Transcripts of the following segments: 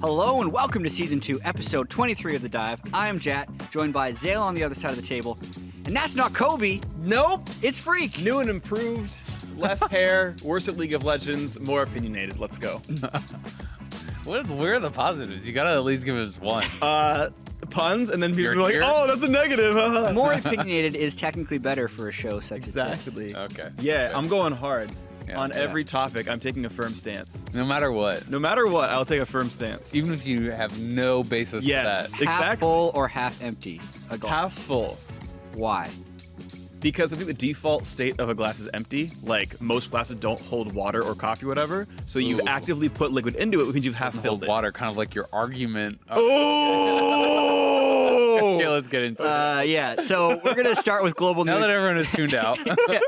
Hello and welcome to Season 2, Episode 23 of The Dive. I am Jat, joined by Zale on the other side of the table. And that's not Kobe. Nope. It's Phreak. New and improved, less hair, worse at League of Legends, more opinionated. Let's go. Where are the positives? You gotta at least give us one. Puns, and then people are like, here? oh, that's a negative. More opinionated is technically better for a show such as this. Exactly. Okay. Yeah, Okay. I'm going hard. Yeah, On yeah. every topic, I'm taking a firm stance. No matter what. No matter what, I'll take a firm stance. Even if you have no basis Yes. for that. Half Exactly. full or half empty? A glass. Half full. Why? Because I think the default state of a glass is empty. Like, most glasses don't hold water or coffee or whatever. So you Ooh. actively put liquid into it, which means you've half Doesn't filled hold it. water, kind of like your argument. Oh! Okay, let's get into it. Yeah, so we're going to start with global Now news. that everyone is tuned out. Yeah,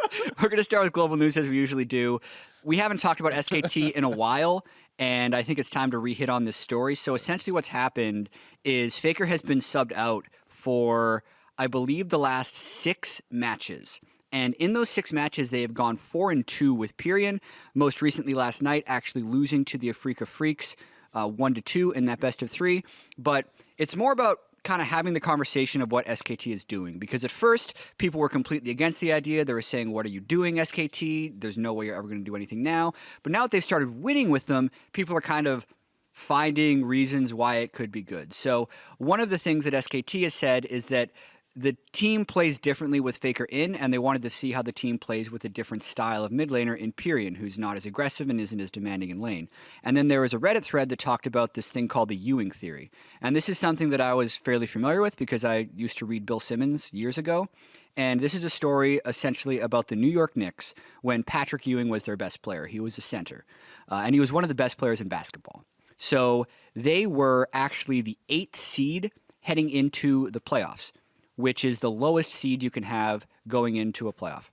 we're going to start with global news as we usually do. We haven't talked about SKT in a while, and I think it's time to re-hit on this story. So essentially what's happened is Faker has been subbed out for, I believe, the last 6 matches. And in those 6 matches, they have gone 4-2 with Pirean. Most recently last night, actually losing to the Africa Phreaks 1-2 in that best of 3. But it's more about kind of having the conversation of what SKT is doing. Because at first, people were completely against the idea. They were saying, what are you doing, SKT? There's no way you're ever going to do anything now. But now that they've started winning with them, people are kind of finding reasons why it could be good. So one of the things that SKT has said is that the team plays differently with Faker in, and they wanted to see how the team plays with a different style of mid laner in Pirean, who's not as aggressive and isn't as demanding in lane. And then there was a Reddit thread that talked about this thing called the Ewing theory. And this is something that I was fairly familiar with because I used to read Bill Simmons years ago. And this is a story essentially about the New York Knicks when Patrick Ewing was their best player. He was a center, and he was one of the best players in basketball. So they were actually the 8th seed heading into the playoffs, which is the lowest seed you can have going into a playoff.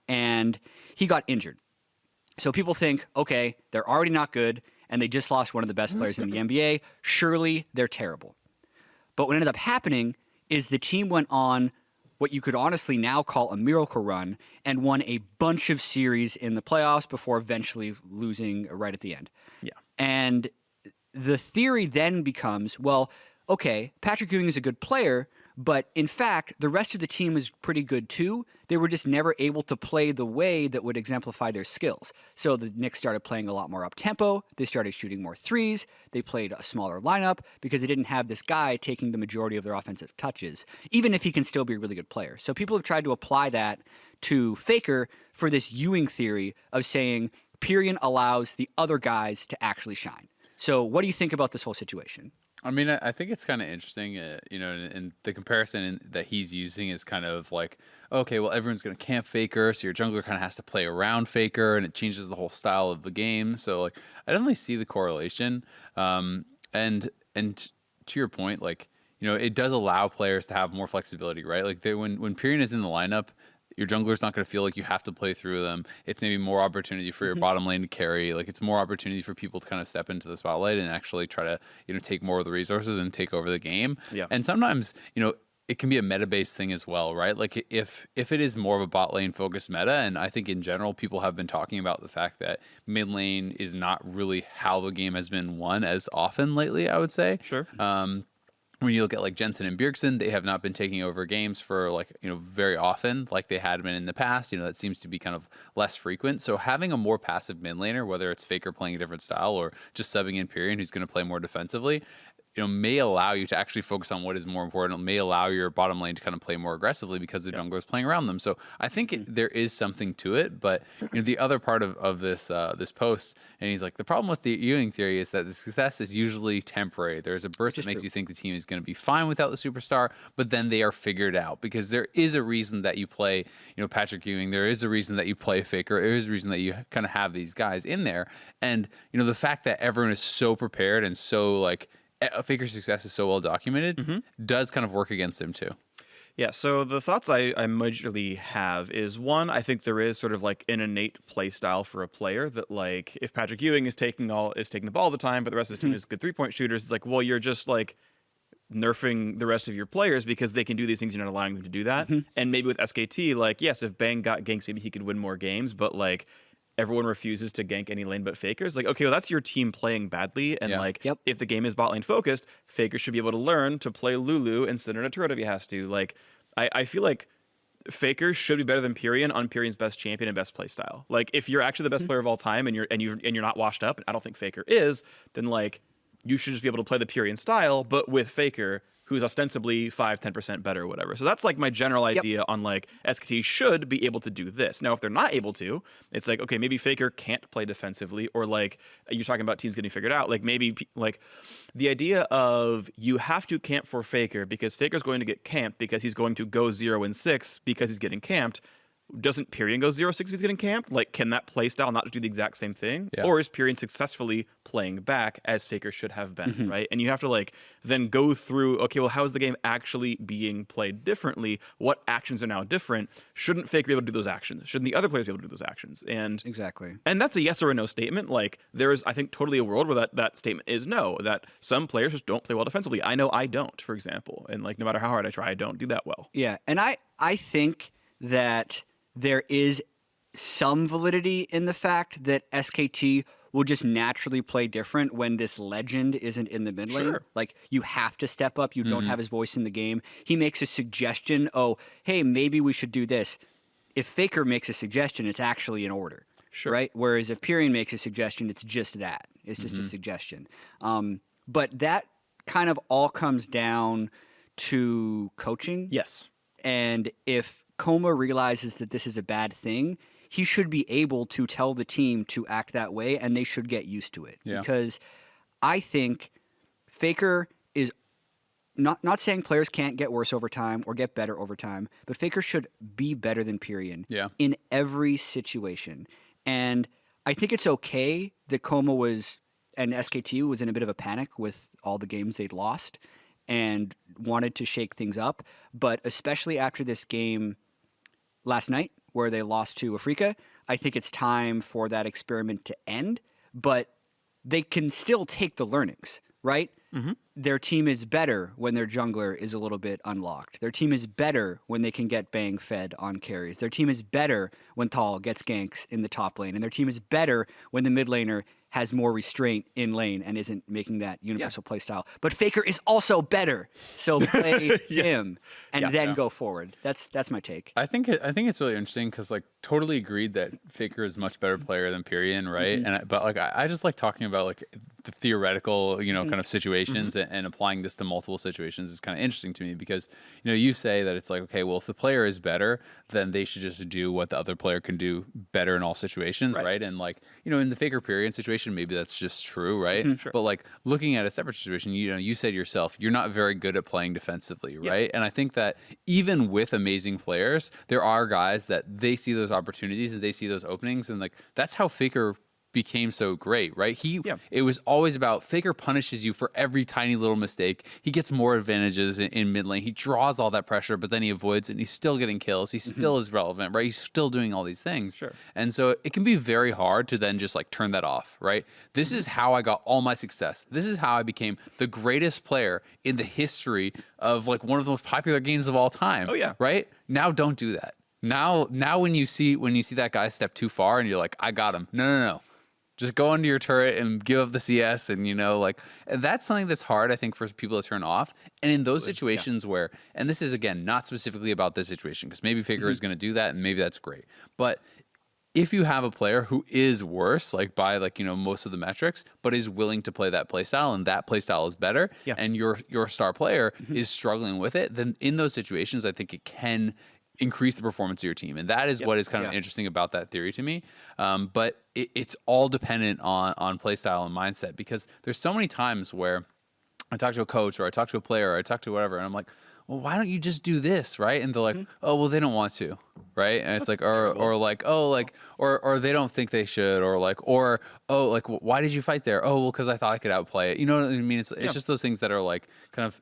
And he got injured. So people think, okay, they're already not good, and they just lost one of the best players in the NBA. Surely they're terrible. But what ended up happening is the team went on what you could honestly now call a miracle run and won a bunch of series in the playoffs before eventually losing right at the end. Yeah. And the theory then becomes, well, okay, Patrick Ewing is a good player, but in fact, the rest of the team is pretty good too. They were just never able to play the way that would exemplify their skills. So the Knicks started playing a lot more up-tempo. They started shooting more threes. They played a smaller lineup because they didn't have this guy taking the majority of their offensive touches, even if he can still be a really good player. So people have tried to apply that to Faker for this Ewing theory of saying Pirean allows the other guys to actually shine. So what do you think about this whole situation? I mean, I think it's kind of interesting, and the comparison that he's using is kind of like, okay, well, everyone's going to camp Faker, so your jungler kind of has to play around Faker, and it changes the whole style of the game. So, like, I definitely see the correlation. And to your point, like, it does allow players to have more flexibility, right? Like, when Pirean is in the lineup, your jungler's not going to feel like you have to play through them. It's maybe more opportunity for your bottom lane to carry. Like, it's more opportunity for people to kind of step into the spotlight and actually try to, take more of the resources and take over the game. Yeah. And sometimes, it can be a meta-based thing as well, right? Like, if it is more of a bot lane focused meta, and I think in general people have been talking about the fact that mid lane is not really how the game has been won as often lately, I would say. Sure. When you look at like Jensen and Bjergsen, they have not been taking over games for very often like they had been in the past. That seems to be kind of less frequent. So having a more passive mid laner, whether it's Faker playing a different style or just subbing in Pirean who's going to play more defensively, may allow you to actually focus on what is more important. It may allow your bottom lane to kind of play more aggressively because the jungler is playing around them. So I think there is something to it. But the other part of this this post, and he's like, the problem with the Ewing theory is that the success is usually temporary. There's a burst that makes you think the team is going to be fine without the superstar, but then they are figured out because there is a reason that you play, Patrick Ewing. There is a reason that you play Faker. There is a reason that you kind of have these guys in there. And, the fact that everyone is so prepared and so like, Faker's success is so well documented, does kind of work against him too. Yeah, so the thoughts I majorly have is, one, I think there is sort of like an innate play style for a player that, like, if Patrick Ewing is taking the ball all the time, but the rest of his team is good 3-point shooters, it's like, well, you're just like nerfing the rest of your players because they can do these things, you're not allowing them to do that. And maybe with SKT, like, yes, if Bang got ganks, maybe he could win more games, but like everyone refuses to gank any lane but Faker. It's like, okay, well, that's your team playing badly. And like, if the game is bot lane focused, Faker should be able to learn to play Lulu and sit in a turret if he has to. Like, I feel like Faker should be better than Pirean on Pirean's best champion and best play style. Like, if you're actually the best player of all time and you're not washed up, and I don't think Faker is, then like you should just be able to play the Pirean style, but with Faker, who's ostensibly 5-10% better or whatever. So that's like my general idea on like SKT should be able to do this. Now, if they're not able to, it's like, okay, maybe Faker can't play defensively, or like you're talking about teams getting figured out. Like maybe like the idea of you have to camp for Faker because Faker's going to get camped because he's going to go 0-6 because he's getting camped. Doesn't Pirean go 0-6 if he's getting camped? Like, can that play style not do the exact same thing? Yeah. Or is Pirean successfully playing back as Faker should have been, right? And you have to like then go through, okay, well, how is the game actually being played differently? What actions are now different? Shouldn't Faker be able to do those actions? Shouldn't the other players be able to do those actions? And exactly. And that's a yes or a no statement. Like, there is, I think, totally a world where that statement is no, that some players just don't play well defensively. I know I don't, for example. And like, no matter how hard I try, I don't do that well. Yeah. And I think that there is some validity in the fact that SKT will just naturally play different when this legend isn't in the mid lane. Sure. Like, you have to step up. You don't have his voice in the game. He makes a suggestion. Oh, hey, maybe we should do this. If Faker makes a suggestion, it's actually an order. Sure. Right? Whereas if Pirean makes a suggestion, it's just that. It's just a suggestion. But that kind of all comes down to coaching. Yes. And if Coma realizes that this is a bad thing, he should be able to tell the team to act that way, and they should get used to it. Yeah. Because I think Faker is not saying players can't get worse over time or get better over time, but Faker should be better than Pirean in every situation. And I think it's okay that Coma and SKT was in a bit of a panic with all the games they'd lost and wanted to shake things up. But especially after this game last night, where they lost to Phreak, I think it's time for that experiment to end. But they can still take the learnings, right? Their team is better when their jungler is a little bit unlocked. Their team is better when they can get bang fed on carries. Their team is better when Tal gets ganks in the top lane. And their team is better when the mid laner has more restraint in lane and isn't making that universal play style. But Faker is also better, so play him and then go forward. That's my take. I think it's really interesting because like totally agreed that Faker is a much better player than Pirean, right? But like I just like talking about like the theoretical kind of situations and applying this to multiple situations is kind of interesting to me because you say that it's like, okay, well, if the player is better, then they should just do what the other player can do better in all situations, right? And like in the Faker Pirean situation, maybe that's just true, right? Sure. But like looking at a separate situation, you said yourself, you're not very good at playing defensively, right? And I think that even with amazing players, there are guys that they see those opportunities and they see those openings, and like that's how Faker became so great, right? It was always about Faker punishes you for every tiny little mistake. He gets more advantages in mid lane. He draws all that pressure, but then he avoids it and he's still getting kills. He still is relevant, right? He's still doing all these things. Sure. And so it can be very hard to then just like turn that off, right? This is how I got all my success. This is how I became the greatest player in the history of like one of the most popular games of all time. Oh yeah. Right? Now don't do that. Now when you see that guy step too far and you're like, I got him. No. Just go into your turret and give up the CS, and that's something that's hard, I think, for people to turn off. And in those situations where, and this is again not specifically about this situation, because maybe Faker is going to do that, and maybe that's great. But if you have a player who is worse, like by most of the metrics, but is willing to play that playstyle, and that playstyle is better, and your star player is struggling with it, then in those situations, I think it can increase the performance of your team. And that is what is kind of interesting about that theory to me. But it's all dependent on play style and mindset, because there's so many times where I talk to a coach or I talk to a player or I talk to whatever, and I'm like, well, why don't you just do this, right? And they're like, oh, well, they don't want to, right? And it's like, or they don't think they should, or why did you fight there? Oh, well, because I thought I could outplay it. You know what I mean? It's just those things that are like kind of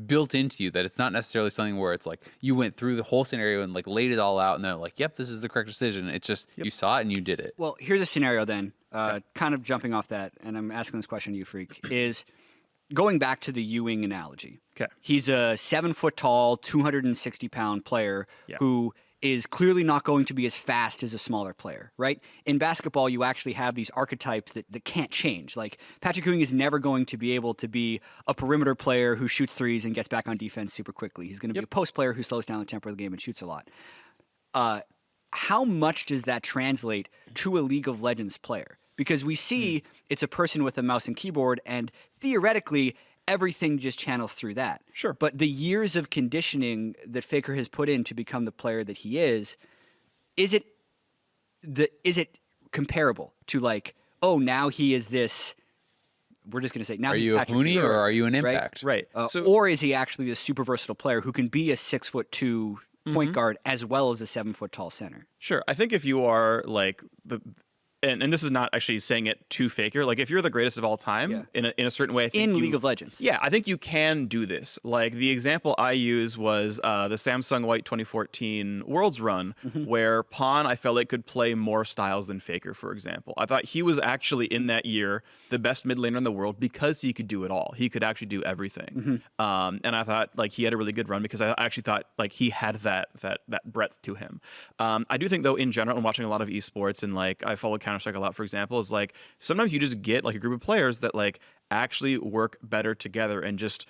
built into you, that it's not necessarily something where it's like you went through the whole scenario and like laid it all out and they're like, yep, this is the correct decision. It's just you saw it and you did it. Well, here's a scenario then, kind of jumping off that, and I'm asking this question to you, Phreak, is going back to the Ewing analogy. Okay. He's a 7 foot tall, 260 pound player who is clearly not going to be as fast as a smaller player, right? In basketball, you actually have these archetypes that can't change. Like Patrick Ewing is never going to be able to be a perimeter player who shoots threes and gets back on defense super quickly. He's going to be a post player who slows down the tempo of the game and shoots a lot. How much does that translate to a League of Legends player? Because we see it's a person with a mouse and keyboard, and theoretically, everything just channels through that. Sure. But the years of conditioning that Faker has put in to become the player that he is it comparable to like, oh, now he is this, we're just going to say, now Are he's you a Patrick Hooney Ewing, or are you an right? Impact? Right. Or is he actually a super versatile player who can be a 6'2" point guard as well as a 7-foot tall center? Sure. I think if you are like and this is not actually saying it to Faker, like if you're the greatest of all time in a certain way, I think League of Legends. Yeah, I think you can do this. Like the example I use was the Samsung White 2014 Worlds run, where Pawn I felt like could play more styles than Faker, for example. I thought he was actually in that year the best mid laner in the world because he could do it all. He could actually do everything. And I thought like he had a really good run because I actually thought like he had that breadth to him. I do think though in general, I'm watching a lot of esports and like I follow Counter-Strike a lot, for example, is like sometimes you just get like a group of players that like actually work better together and just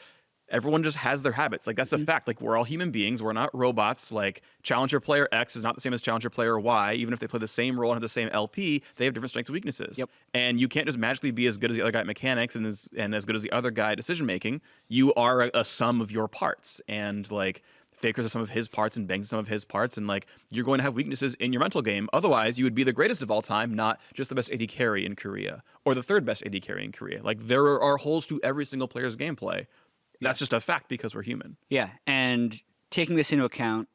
everyone just has their habits. Like that's a fact. Like we're all human beings. We're not robots. Like challenger player X is not the same as challenger player Y. Even if they play the same role and have the same LP, they have different strengths and weaknesses. And you can't just magically be as good as the other guy at mechanics and as good as the other guy at decision making. You are a sum of your parts. And like Faker's some of his parts and Banks some of his parts, and like you're going to have weaknesses in your mental game. Otherwise, you would be the greatest of all time, not just the best AD carry in Korea or the third best AD carry in Korea. Like there are holes to every single player's gameplay. That's just a fact because we're human. Yeah, and taking this into account,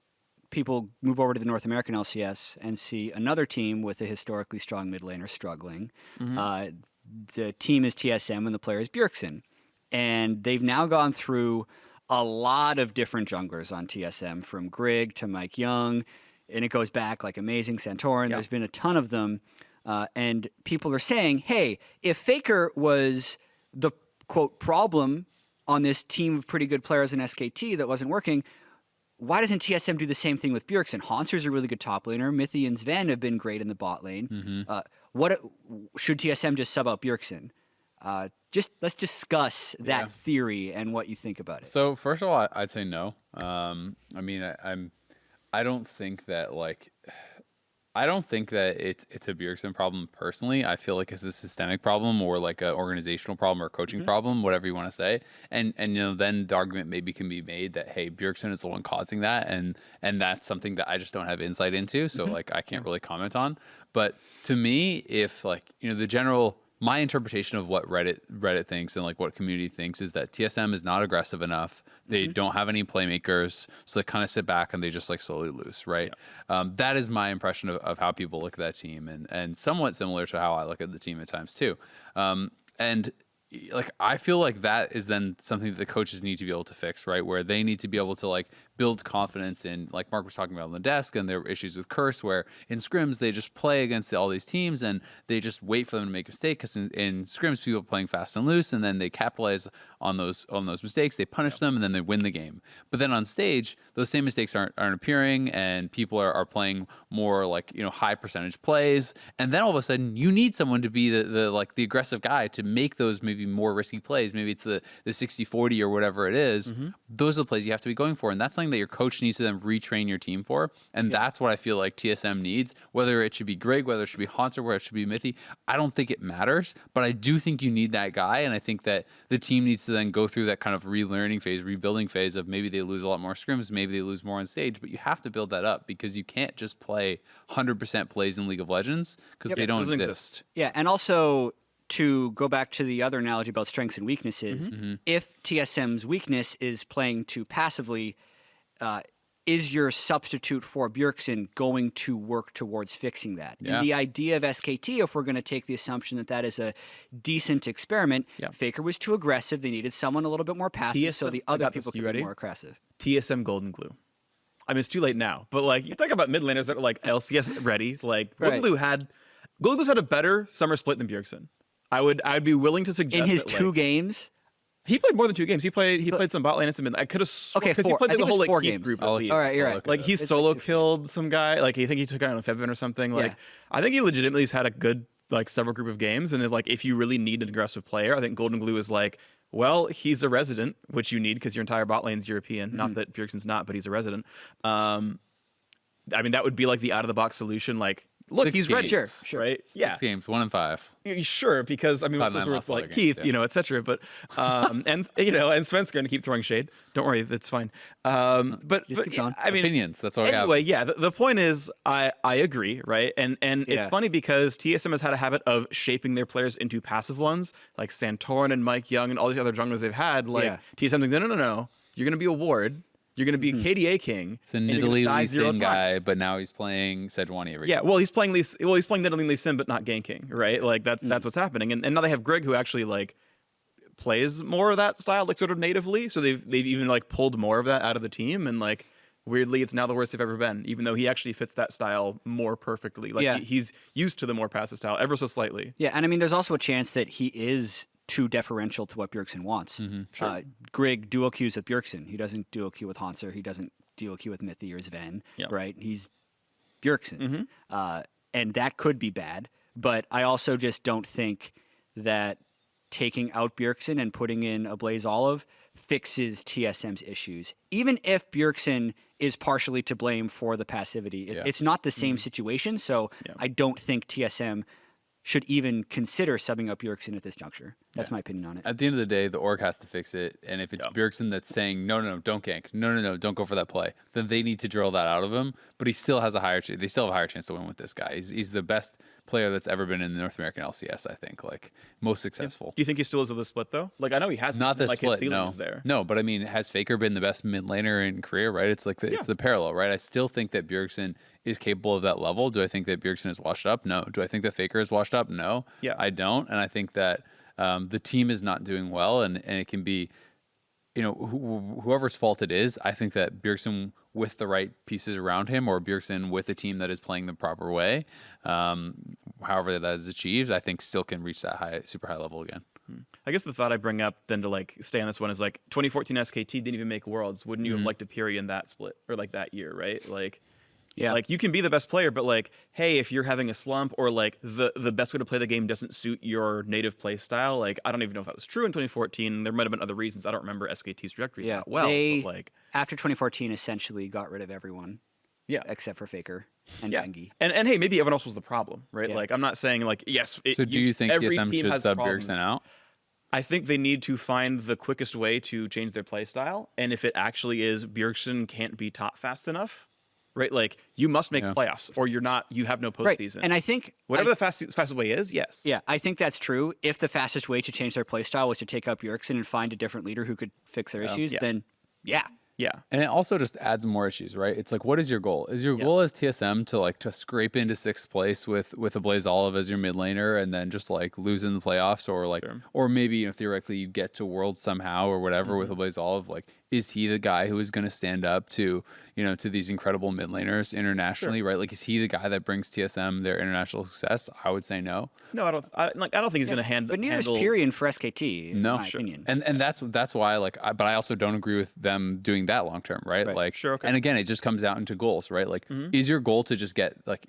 people move over to the North American LCS and see another team with a historically strong mid laner struggling. The team is TSM and the player is Bjergsen, and they've now gone through a lot of different junglers on TSM, from Grig to Mike Young, and it goes back like Amazing, Santorin. There's been a ton of them, and people are saying, hey, if Faker was the, quote, problem on this team of pretty good players in SKT that wasn't working, why doesn't TSM do the same thing with Bjergsen? Hanser's a really good top laner. Mithy and Sven have been great in the bot lane. What should TSM just sub out Bjergsen? Let's discuss that theory and what you think about it. So first of all, I'd say no. I mean, I don't think that like, I don't think that it's a Bjergsen problem personally. I feel like it's a systemic problem or like an organizational problem or a coaching problem, whatever you want to say. And you know, then the argument maybe can be made that hey, Bjergsen is the one causing that, and that's something that I just don't have insight into. So like, I can't really comment on. But to me, if like my interpretation of what Reddit thinks and like what community thinks is that TSM is not aggressive enough. They don't have any playmakers, so they kind of sit back and they just like slowly lose, right? That is my impression of how people look at that team, and somewhat similar to how I look at the team at times too. And like I feel like that is then something that the coaches need to be able to fix, right? Where they need to be able to like build confidence in, like Mark was talking about on the desk, and there were issues with Curse where in scrims they just play against all these teams and they just wait for them to make a mistake, because in scrims people are playing fast and loose, and then they capitalize on those mistakes, they punish them, and then they win the game. But then on stage, those same mistakes aren't appearing, and people are playing more like, you know, high percentage plays, and then all of a sudden you need someone to be the aggressive guy to make those maybe more risky plays. Maybe it's the 60-40 or whatever it is. Those are the plays you have to be going for, and that's something that your coach needs to then retrain your team for. And that's what I feel like TSM needs. Whether it should be Greg, whether it should be Hanser, whether it should be Mithy, I don't think it matters, but I do think you need that guy, and I think that the team needs to then go through that kind of relearning phase, rebuilding phase of maybe they lose a lot more scrims, maybe they lose more on stage, but you have to build that up because you can't just play 100% plays in League of Legends because they don't exist. Yeah, and also to go back to the other analogy about strengths and weaknesses, if TSM's weakness is playing too passively, is your substitute for Bjergsen going to work towards fixing that? Yeah. And the idea of SKT, if we're going to take the assumption that that is a decent experiment, Faker was too aggressive. They needed someone a little bit more passive so the other people could be more aggressive. TSM Golden Glue. I mean, it's too late now, but like you think about mid laners that are like LCS ready. Like Golden Glue's had a better summer split than Bjergsen. I'd be willing to suggest in his that, two games. He played more than 2 games. He played some bot lane and some mid. I could have Okay, because he 4. played I think the it whole was like 4 Keith games. group. I'll at look least. it All right, you're I'll right. look it Like up. he It's solo like 6 killed some guy. Like I think he took out on Fevin or something. Like Yeah. I think he legitimately has had a good like several group of games. And if you really need an aggressive player, I think Golden Glue is like, well, he's a resident, which you need because your entire bot lane's European. Not that Bjergsen's not, but he's a resident. I mean, that would be like the out of the box solution. Like, look, 6 he's ready, games. Sure. right? 6 games, 1 and 5. Sure, because I mean, Cloud9 those were lost all like their Keith, games, yeah. et cetera. But and and Sven's going to keep throwing shade. Don't worry, that's fine. But keep going. I mean, Opinions. That's all we have. anyway, yeah. The point is, I agree, right? And it's Yeah. funny because TSM has had a habit of shaping their players into passive ones, like Santorin and Mike Young and all these other junglers they've had. Like Yeah. TSM, like, no, you're going to be a ward. You're going to be a KDA king. It's a and you're gonna Nidalee die Lee 0 Sin guy, times. but now he's playing Sejuani every Yeah, game. well, he's playing Nidalee Lee Sin, but not ganking, right? Like that's what's happening. And now they have Greg, who actually like plays more of that style, like sort of natively. So they've even like pulled more of that out of the team, and like weirdly, it's now the worst they've ever been, even though he actually fits that style more perfectly. Like Yeah. he's used to the more passive style ever so slightly. Yeah, and I mean, there's also a chance that he is too deferential to what Bjergsen wants. Grig dual queues with Bjergsen. He doesn't dual queue with Hanser. He doesn't dual queue with Mithy or Sven, Yeah. right? He's Bjergsen. And that could be bad, but I also just don't think that taking out Bjergsen and putting in a Blaze Olive fixes TSM's issues. Even if Bjergsen is partially to blame for the passivity, Yeah. it's not the same situation, so I don't think TSM should even consider subbing up Bjergsen at this juncture. That's my opinion on it. At the end of the day, the org has to fix it. And if it's Bjergsen that's saying, no, don't gank. No, don't go for that play, then they need to drill that out of him. But he still has they still have a higher chance to win with this guy. He's the best player that's ever been in the North American LCS, I think. Like, most successful. Do you think he still is of the split though? Like I know he has Not been, this like, his split, ceiling no. is there. No, but I mean, has Faker been the best mid laner in career, right? It's like it's the parallel, right? I still think that Bjergsen is capable of that level. Do I think that Bjergsen is washed up? No. Do I think that Faker is washed up? No. Yeah. I don't. And I think that the team is not doing well, and it can be, whoever's fault it is. I think that Bjergsen with the right pieces around him, or Bjergsen with a team that is playing the proper way, however that is achieved, I think still can reach that super high level again. I guess the thought I bring up then to like stay on this one is like 2014 SKT didn't even make Worlds. Wouldn't you have liked a Pirean that split or like that year, right? Like, Yeah. like you can be the best player, but like, hey, if you're having a slump or like the best way to play the game doesn't suit your native play style, like I don't even know if that was true in 2014. There might have been other reasons. I don't remember SKT's trajectory that well. They, But like, after 2014, essentially got rid of everyone yeah. except for Faker and Yeah, Bengi. and hey, maybe everyone else was the problem, right? Yeah. Like I'm not saying like yes. So do you think every TSM team should has sub problems. Bjergsen out? I think they need to find the quickest way to change their play style, and if it actually is Bjergsen can't be top fast enough, right? Like you must make playoffs, or you're not. You have no postseason. Right. And I think whatever the fastest way is, yes. Yeah, I think that's true. If the fastest way to change their playstyle was to take out Bjergsen and find a different leader who could fix their issues, then yeah. Yeah. And it also just adds more issues, right? It's like, what is your goal? Is your goal as TSM to scrape into 6th place with a Blaze Olive as your mid laner and then just like lose in the playoffs, or like, or maybe theoretically you get to Worlds somehow or whatever with a Blaze Olive? Like, is he the guy who is going to stand up to to these incredible mid laners internationally, right? Like, is he the guy that brings TSM their international success? I would say no. No, I don't think he's going to handle. But neither is Pirean for SKT, in No, my opinion. And that's why but I also don't agree with them doing that long term, right? Like, Sure, okay. And again, it just comes down into goals, right? Like, is your goal to just get like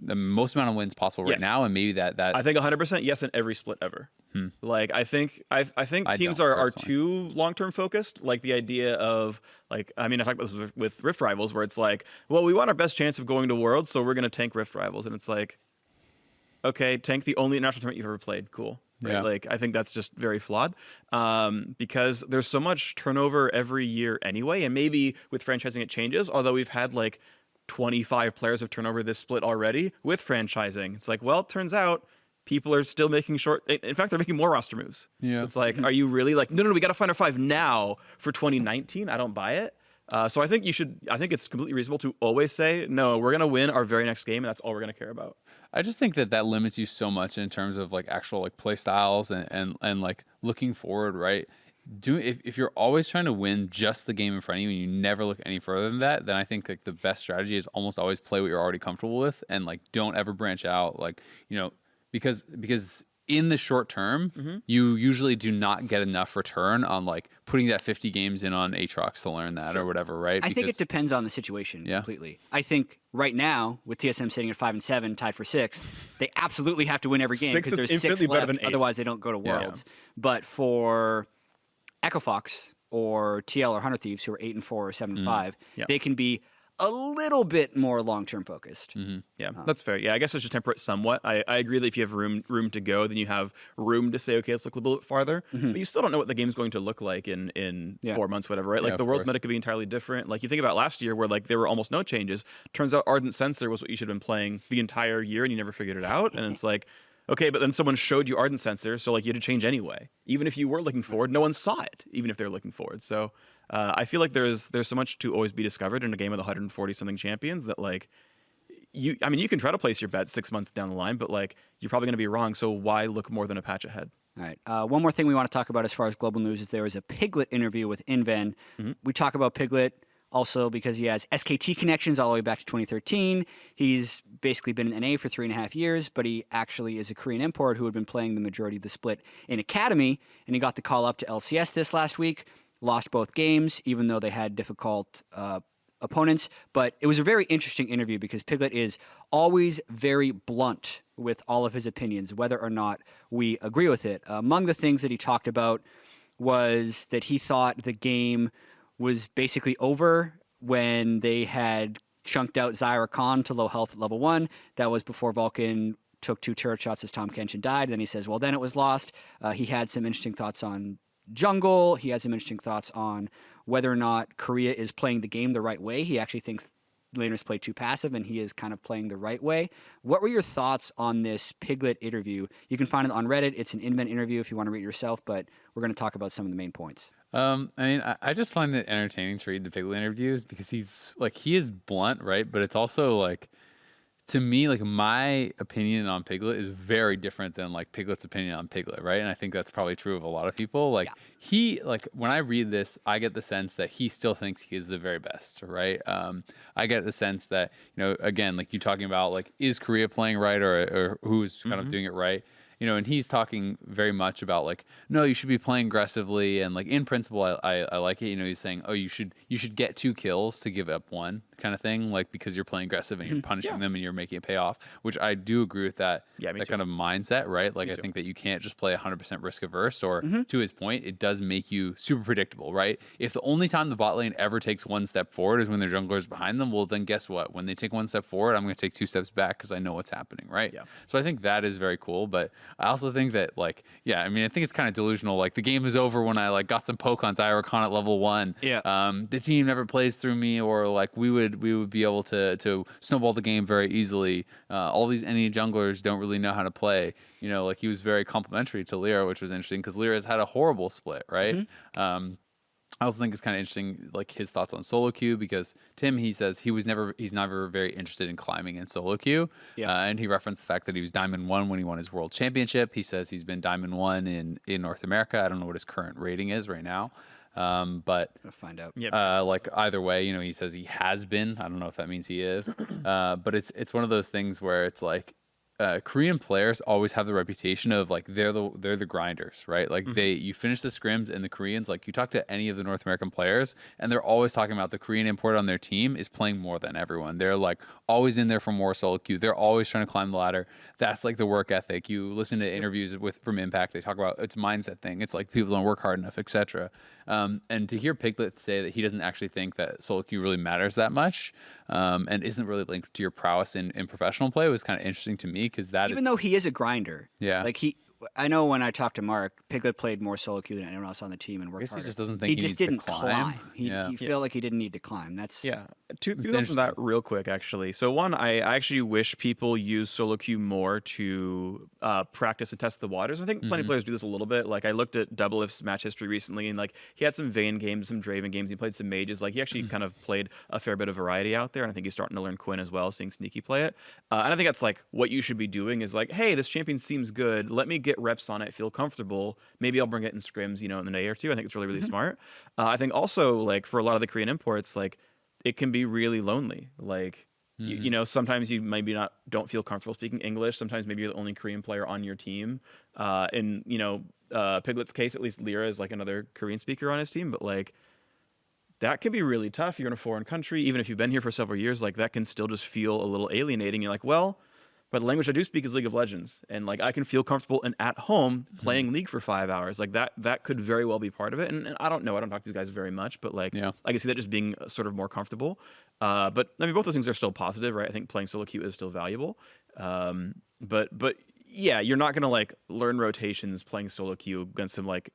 the most amount of wins possible right Yes. now, and maybe that I think 100% yes in every split ever. Like I think teams don't, are personally. too long term focused. Like the idea of like I talked about this with Rift Rivals, where it's like, well, we want our best chance of going to Worlds, so we're going to tank Rift Rivals, and it's like, okay, tank the only international tournament you've ever played, cool. Right? Yeah. Like I think that's just very flawed because there's so much turnover every year anyway, and maybe with franchising it changes. Although we've had like 25 players of turnover this split already with franchising. It's like, well, it turns out people are still making in fact, they're making more roster moves. Yeah. It's like, are you really like, no, we got to find our 5 now for 2019. I don't buy it. So I think it's completely reasonable to always say, no, we're going to win our very next game. And that's all we're going to care about. I just think that limits you so much in terms of like actual like play styles and like looking forward, right? If you're always trying to win just the game in front of you and you never look any further than that, then I think like the best strategy is almost always play what you're already comfortable with and like don't ever branch out, like, because in the short term, you usually do not get enough return on like putting that 50 games in on Aatrox to learn that or whatever, right? I think it depends on the situation completely. I think right now, with TSM sitting at 5-7, tied for 6th, they absolutely have to win every game because there's 6 better left. than 8. Otherwise, they don't go to Worlds. But for Echo Fox or TL or Hunter Thieves, who are 8-4 or 7-5, they can be a little bit more long-term focused. Yeah, that's fair. Yeah, I guess I should temper it somewhat. I agree that if you have room to go, then you have room to say, okay, let's look a little bit farther. But you still don't know what the game's going to look like in 4 months, whatever, right? Like the world's meta could be entirely different. Like you think about last year where like there were almost no changes. Turns out Ardent Sensor was what you should have been playing the entire year and you never figured it out. And it's like, okay, but then someone showed you Ardent Sensor, so like you had to change anyway. Even if you were looking forward, no one saw it, even if they were looking forward. So I feel like there's so much to always be discovered in a game of the 140 something champions that like you can try to place your bet 6 months down the line, but like you're probably going to be wrong. So why look more than a patch ahead? All right. One more thing we want to talk about as far as global news is there was a Piglet interview with Inven. We talk about Piglet also because he has SKT connections all the way back to 2013. He's basically been in NA for 3.5 years, but he actually is a Korean import who had been playing the majority of the split in Academy, and he got the call up to LCS this last week. Lost both games, even though they had difficult opponents. But it was a very interesting interview because Piglet is always very blunt with all of his opinions, whether or not we agree with it. Among the things that he talked about was that he thought the game was basically over when they had chunked out Zyra Khan to low health at level 1. That was before Vulcan took 2 turret shots as Tom Kenshin died. Then he says, well, then it was lost. He had some interesting thoughts on jungle. He had some interesting thoughts on whether or not Korea is playing the game the right way. He actually thinks laners play too passive, and he is kind of playing the right way. What were your thoughts on this Piglet interview? You can find it on Reddit. It's an Inven interview if you want to read it yourself, but we're going to talk about some of the main points. I just find it entertaining to read the Piglet interviews because he is blunt, right? But it's also like, to me, like my opinion on Piglet is very different than like Piglet's opinion on Piglet, right? And I think that's probably true of a lot of people. Like when I read this, I get the sense that he still thinks he is the very best, right? I get the sense that, again, like you talking about like, is Korea playing right or who's kind of doing it right? And he's talking very much about like, no, you should be playing aggressively, and like in principle, I like it. He's saying, oh, you should get 2 kills to give up 1 kind of thing, like because you're playing aggressive and you're punishing them and you're making it pay off. Which I do agree with that. That kind of mindset, right? Like I think that you can't just play 100% risk averse. Or to his point, it does make you super predictable, right? If the only time the bot lane ever takes 1 step forward is when their jungler's behind them, well then guess what? When they take 1 step forward, I'm going to take 2 steps back because I know what's happening, right? Yeah. So I think that is very cool, but I also think that like, I think it's kind of delusional. Like the game is over when I like got some poke on Zyra Khan at level 1. The team never plays through me, or like we would be able to snowball the game very easily. All these NA junglers don't really know how to play. Like he was very complimentary to Lyra, which was interesting because Lyra's had a horrible split, right? I also think it's kind of interesting, like his thoughts on solo queue, because Tim, he says he's never very interested in climbing in solo queue. And he referenced the fact that he was Diamond 1 when he won his world championship. He says he's been Diamond 1 in North America. I don't know what his current rating is right now. But I'll find out. Like either way, he says he has been. I don't know if that means he is. But it's one of those things where it's like, Korean players always have the reputation of like they're the grinders, right? Like you finish the scrims, and the Koreans, like you talk to any of the North American players and they're always talking about the Korean import on their team is playing more than everyone. They're like always in there for more solo queue. They're always trying to climb the ladder. That's like the work ethic. You listen to interviews from Impact, they talk about it's a mindset thing. It's like people don't work hard enough, etc. And to hear Piglet say that he doesn't actually think that solo queue really matters that much, and isn't really linked to your prowess in professional play was kind of interesting to me, because that even though he is a grinder. Like I know when I talked to Mark, Piglet played more solo queue than anyone else on the team and worked harder. He just doesn't think he just needs didn't to climb. He felt like he didn't need to climb. That's Two thoughts on that real quick, actually. So one, I actually wish people use solo queue more to practice and test the waters. I think plenty of players do this a little bit. Like I looked at Doublelift's match history recently, and like he had some Vayne games, some Draven games. He played some mages. Like he actually kind of played a fair bit of variety out there. And I think he's starting to learn Quinn as well, seeing Sneaky play it. And I think that's like what you should be doing is like, hey, this champion seems good. Let me get reps on it, feel comfortable. Maybe I'll bring it in scrims, in the day or two. I think it's really, really smart. I think also like for a lot of the Korean imports, like it can be really lonely. Like You know, sometimes you maybe don't feel comfortable speaking English. Sometimes maybe you're the only Korean player on your team. In you know, Piglet's case, at least Lyra is like another Korean speaker on his team, but like that can be really tough. You're in a foreign country, even if you've been here for several years. Like that can still just feel a little alienating. You're like, well, but the language I do speak is League of Legends, and like I can feel comfortable and at home playing League for 5 hours. Like that could very well be part of it. And I don't know. I don't talk to these guys very much, but like I can see that just being sort of more comfortable. But I mean, both those things are still positive, right? I think playing solo queue is still valuable. But yeah, you're not gonna like learn rotations playing solo queue against some like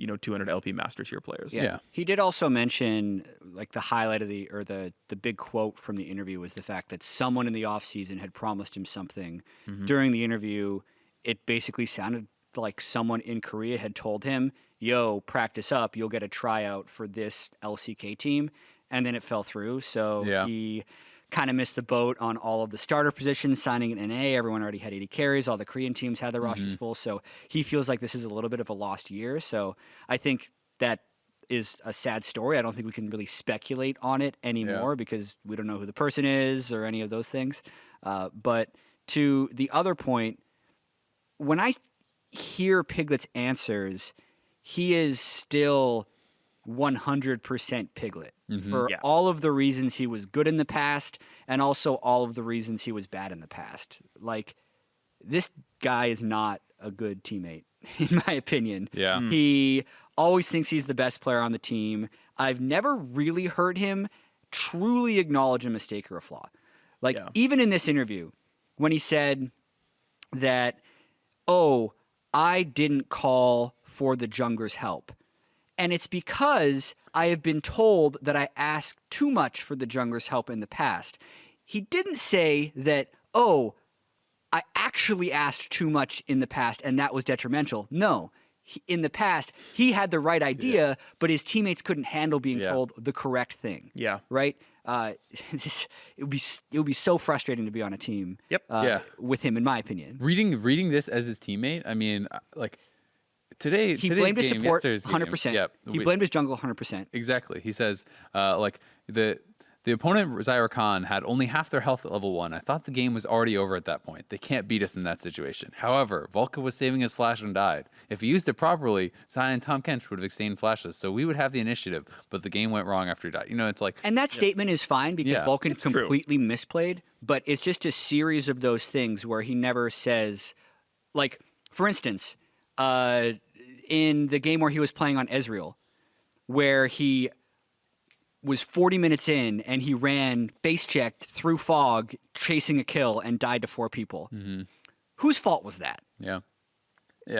200 LP master tier players. Yeah. He did also mention like the highlight of the big quote from the interview was the fact that someone in the off season had promised him something. During the interview, it basically sounded like someone in Korea had told him, "Yo, practice up, you'll get a tryout for this LCK team." And then it fell through. So he kind of missed the boat on all of the starter positions, signing an NA. Everyone already had 80 carries. All the Korean teams had their rosters full. So he feels like this is a little bit of a lost year. So I think that is a sad story. I don't think we can really speculate on it anymore because we don't know who the person is or any of those things. But to the other point, when I hear Piglet's answers, he is still 100% Piglet for all of the reasons he was good in the past and also all of the reasons he was bad in the past. Like, this guy is not a good teammate, in my opinion. Yeah. He always thinks he's the best player on the team. I've never really heard him truly acknowledge a mistake or a flaw. Like, even in this interview, when he said that, "Oh, I didn't call for the jungler's help. And it's because I have been told that I asked too much for the jungler's help in the past." He didn't say that, "Oh, I actually asked too much in the past and that was detrimental." No. In the past, he had the right idea, but his teammates couldn't handle being told the correct thing. Yeah. Right? It would be so frustrating to be on a team with him, in my opinion. Reading this as his teammate, I mean, like, He blamed his support yesterday's 100%. Yep. He blamed his jungle 100%. Exactly. He says, like, the opponent, Zyra Khan, had only half their health at level 1. I thought the game was already over at that point. They can't beat us in that situation. However, Volka was saving his flash and died. If he used it properly, Zai and Tom Kench would have exchanged flashes, so we would have the initiative, but the game went wrong after he died. You know, it's like... And that statement is fine because Vulcan completely misplayed, but it's just a series of those things where he never says... Like, for instance, in the game where he was playing on Ezreal, where he was 40 minutes in and he ran face-checked through fog, chasing a kill, and died to 4 people. Whose fault was that? Yeah.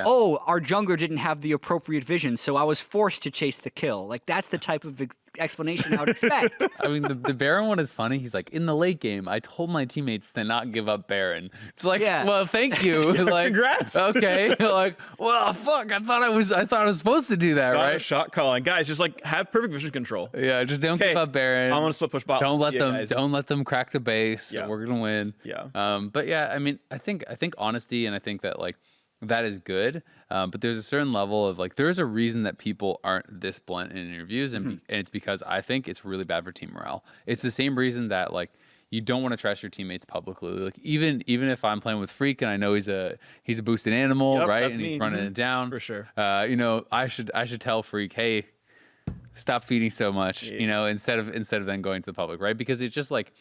Oh, our jungler didn't have the appropriate vision, so I was forced to chase the kill. Like, that's the type of explanation I would expect. I mean, the Baron one is funny. He's like, in the late game, I told my teammates to not give up Baron. It's like, well, thank you. Like, congrats. Okay. Like, well, fuck. I thought I was supposed to do that, right? Shot calling, guys. Just like have perfect vision control. Yeah, just don't give up Baron. I'm gonna split push bot. Don't let them crack the base. Yeah. We're gonna win. Yeah. But yeah, I mean, I think honesty, and I think that like that is good. But there's a certain level of like, there's a reason that people aren't this blunt in interviews, and it's because I think it's really bad for team morale. It's the same reason that like you don't want to trust your teammates publicly. Like even if I'm playing with Phreak and I know he's a boosted animal, right? And he's running it down for sure. You know, I should tell Phreak, hey, stop feeding so much. You know, instead of then going to the public, right? Because it's just like,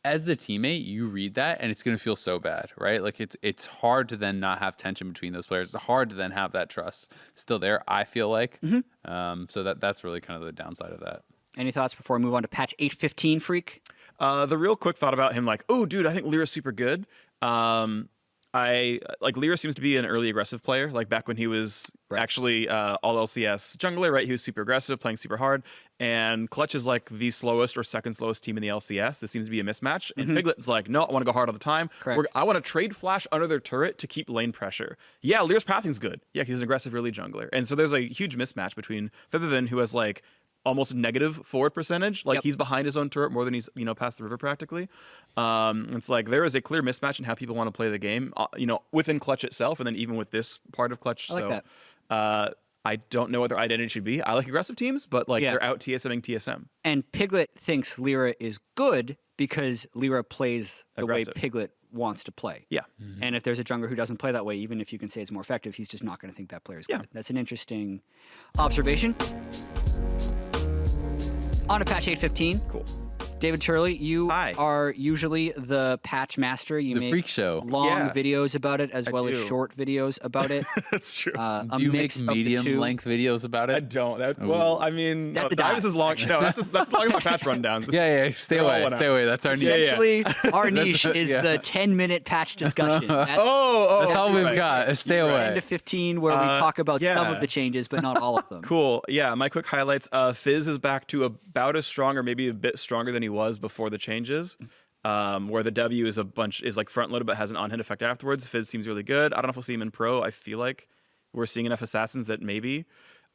as the teammate, you read that and it's going to feel so bad, right? Like it's hard to then not have tension between those players. It's hard to then have that trust still there, I feel like. So that's really kind of the downside of that. Any thoughts before we move on to patch 8.15, Phreak? The real quick thought about him, like, oh, dude, I think Lyra's super good. Lyra seems to be an early aggressive player. Like back when he was actually all LCS jungler, right? He was super aggressive, playing super hard. And Clutch is like the slowest or second slowest team in the LCS. This seems to be a mismatch. And Piglet's like, no, I want to go hard all the time. I want to trade flash under their turret to keep lane pressure. Yeah, Lyra's pathing's good. Yeah, he's an aggressive early jungler. And so there's a huge mismatch between Vivivin, who has like almost negative forward percentage. Like he's behind his own turret more than he's, past the river practically. It's like there is a clear mismatch in how people want to play the game, within Clutch itself, and then even with this part of Clutch. I like that. I don't know what their identity should be. I like aggressive teams, but like they're out TSMing TSM. And Piglet thinks Lyra is good because Lyra plays the Aggressive. way Piglet wants to play. Yeah. And if there's a jungler who doesn't play that way, even if you can say it's more effective, he's just not going to think that player is good. That's an interesting observation. On to patch 8.15. Cool. David Turley, you Hi. are usually the patch master. You The make Phreak show. long videos about it as well as do. short videos about it. That's true. A Do you make mix of the medium two. length videos about I it? don't. Well, I mean, That's no, the Dives is long. No, that's as long as my patch rundowns. Yeah, stay They're all away, 1 stay hour. away. That's our niche. Essentially, our niche the- is yeah. the 10-minute patch discussion. That's That's all we've right. got. Stay 10 away. to 15 where we talk about some yeah. of the changes, but not all of them. Cool. Yeah, my quick highlights. Fizz is back to about as strong or maybe a bit stronger than he was before the changes. Where the W is like front loaded but has an on-hit effect afterwards. Fizz seems really good. I don't know if we'll see him in pro. I feel like we're seeing enough assassins that maybe.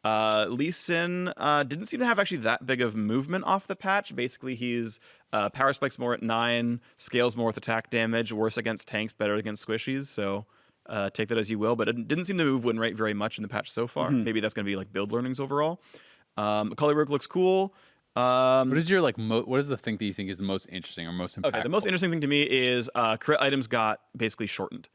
Lee Sin didn't seem to have actually that big of movement off the patch. Basically, he's power spikes more at 9, scales more with attack damage, worse against tanks, better against squishies. So take that as you will. But it didn't seem to move win rate very much in the patch so far. Maybe that's going to be like build learnings overall. Color work looks cool. What is your what is the thing that you think is the most interesting or most impactful? Okay, the most interesting thing to me is crit items got basically shortened.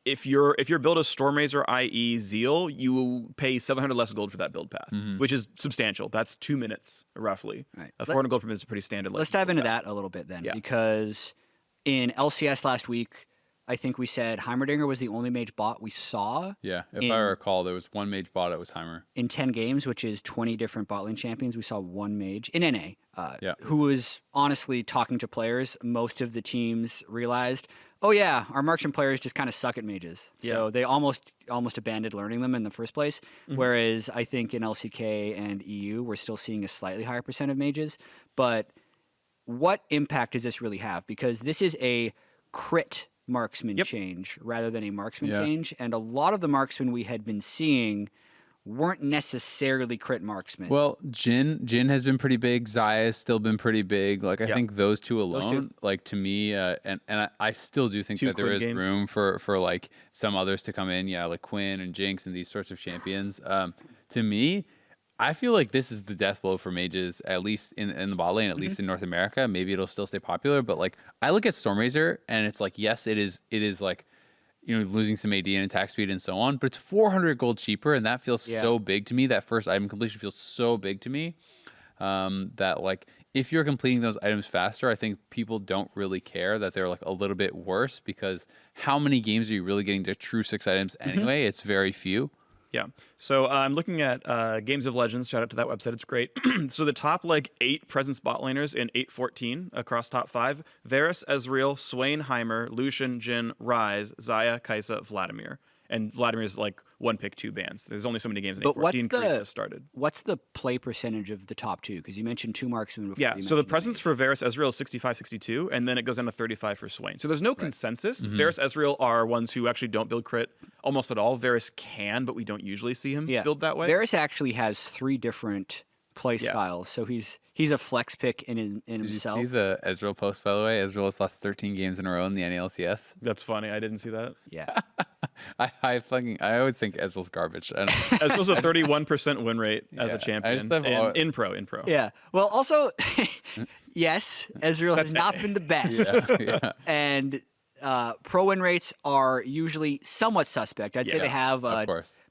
If your build is Stormrazor, i.e. Zeal, you pay 700 less gold for that build path, which is substantial. That's 2 minutes roughly. Right. 400 gold per minute is a pretty standard. Let's dive into that a little bit then, because in LCS last week, I think we said Heimerdinger was the only mage bot we saw. Yeah, if I recall, there was one mage bot. It was Heimer. In 10 games, which is 20 different bot lane champions, we saw one mage in NA, who was honestly talking to players. Most of the teams realized, oh yeah, our Marksmen players just kind of suck at mages. So they almost abandoned learning them in the first place. Whereas I think in LCK and EU, we're still seeing a slightly higher percent of mages. But what impact does this really have? Because this is a crit marksman change rather than a marksman change, and a lot of the marksmen we had been seeing weren't necessarily crit marksmen. Well, Jin has been pretty big. Xayah has still been pretty big. Like I think those two alone, like to me, and I still do think that there is room for like some others to come in. Yeah, like Quinn and Jinx and these sorts of champions. To me, I feel like this is the death blow for mages, at least in the bot lane, at least in North America. Maybe it'll still stay popular, but like I look at Stormrazor and it's like, yes, it is like, you know, losing some AD and attack speed and so on, but it's 400 gold cheaper, and that feels so big to me. That first item completion feels so big to me that like if you're completing those items faster, I think people don't really care that they're like a little bit worse, because how many games are you really getting to true 6 items anyway? It's very few. Yeah. So I'm looking at Games of Legends. Shout out to that website. It's great. So the top like 8 presence bot laners in 8.14 across top 5: Varus, Ezreal, Swain, Heimer, Lucian, Jhin, Ryze, Xayah, Kai'Sa, Vladimir. And Vladimir is like 1 pick 2 bans. There's only so many games in 8.14. Korea just started. What's the play percentage of the top 2? Because you mentioned 2 marksmen before. Yeah, so the presence for Varus Ezreal is 65-62, and then it goes down to 35 for Swain. So there's no consensus. Varus Ezreal are ones who actually don't build crit almost at all. Varus can, but we don't usually see him build that way. Varus actually has 3 different play styles, so he's a flex pick in himself. Did you see the Ezreal post, by the way? Ezreal has lost 13 games in a row in the NA LCS. That's funny. I didn't see that. Yeah. I always think Ezreal's garbage. I don't Ezreal's a 31% win rate as a champion in pro. Yeah. Well, also, yes, Ezreal has not been the best. And pro win rates are usually somewhat suspect. I'd say they have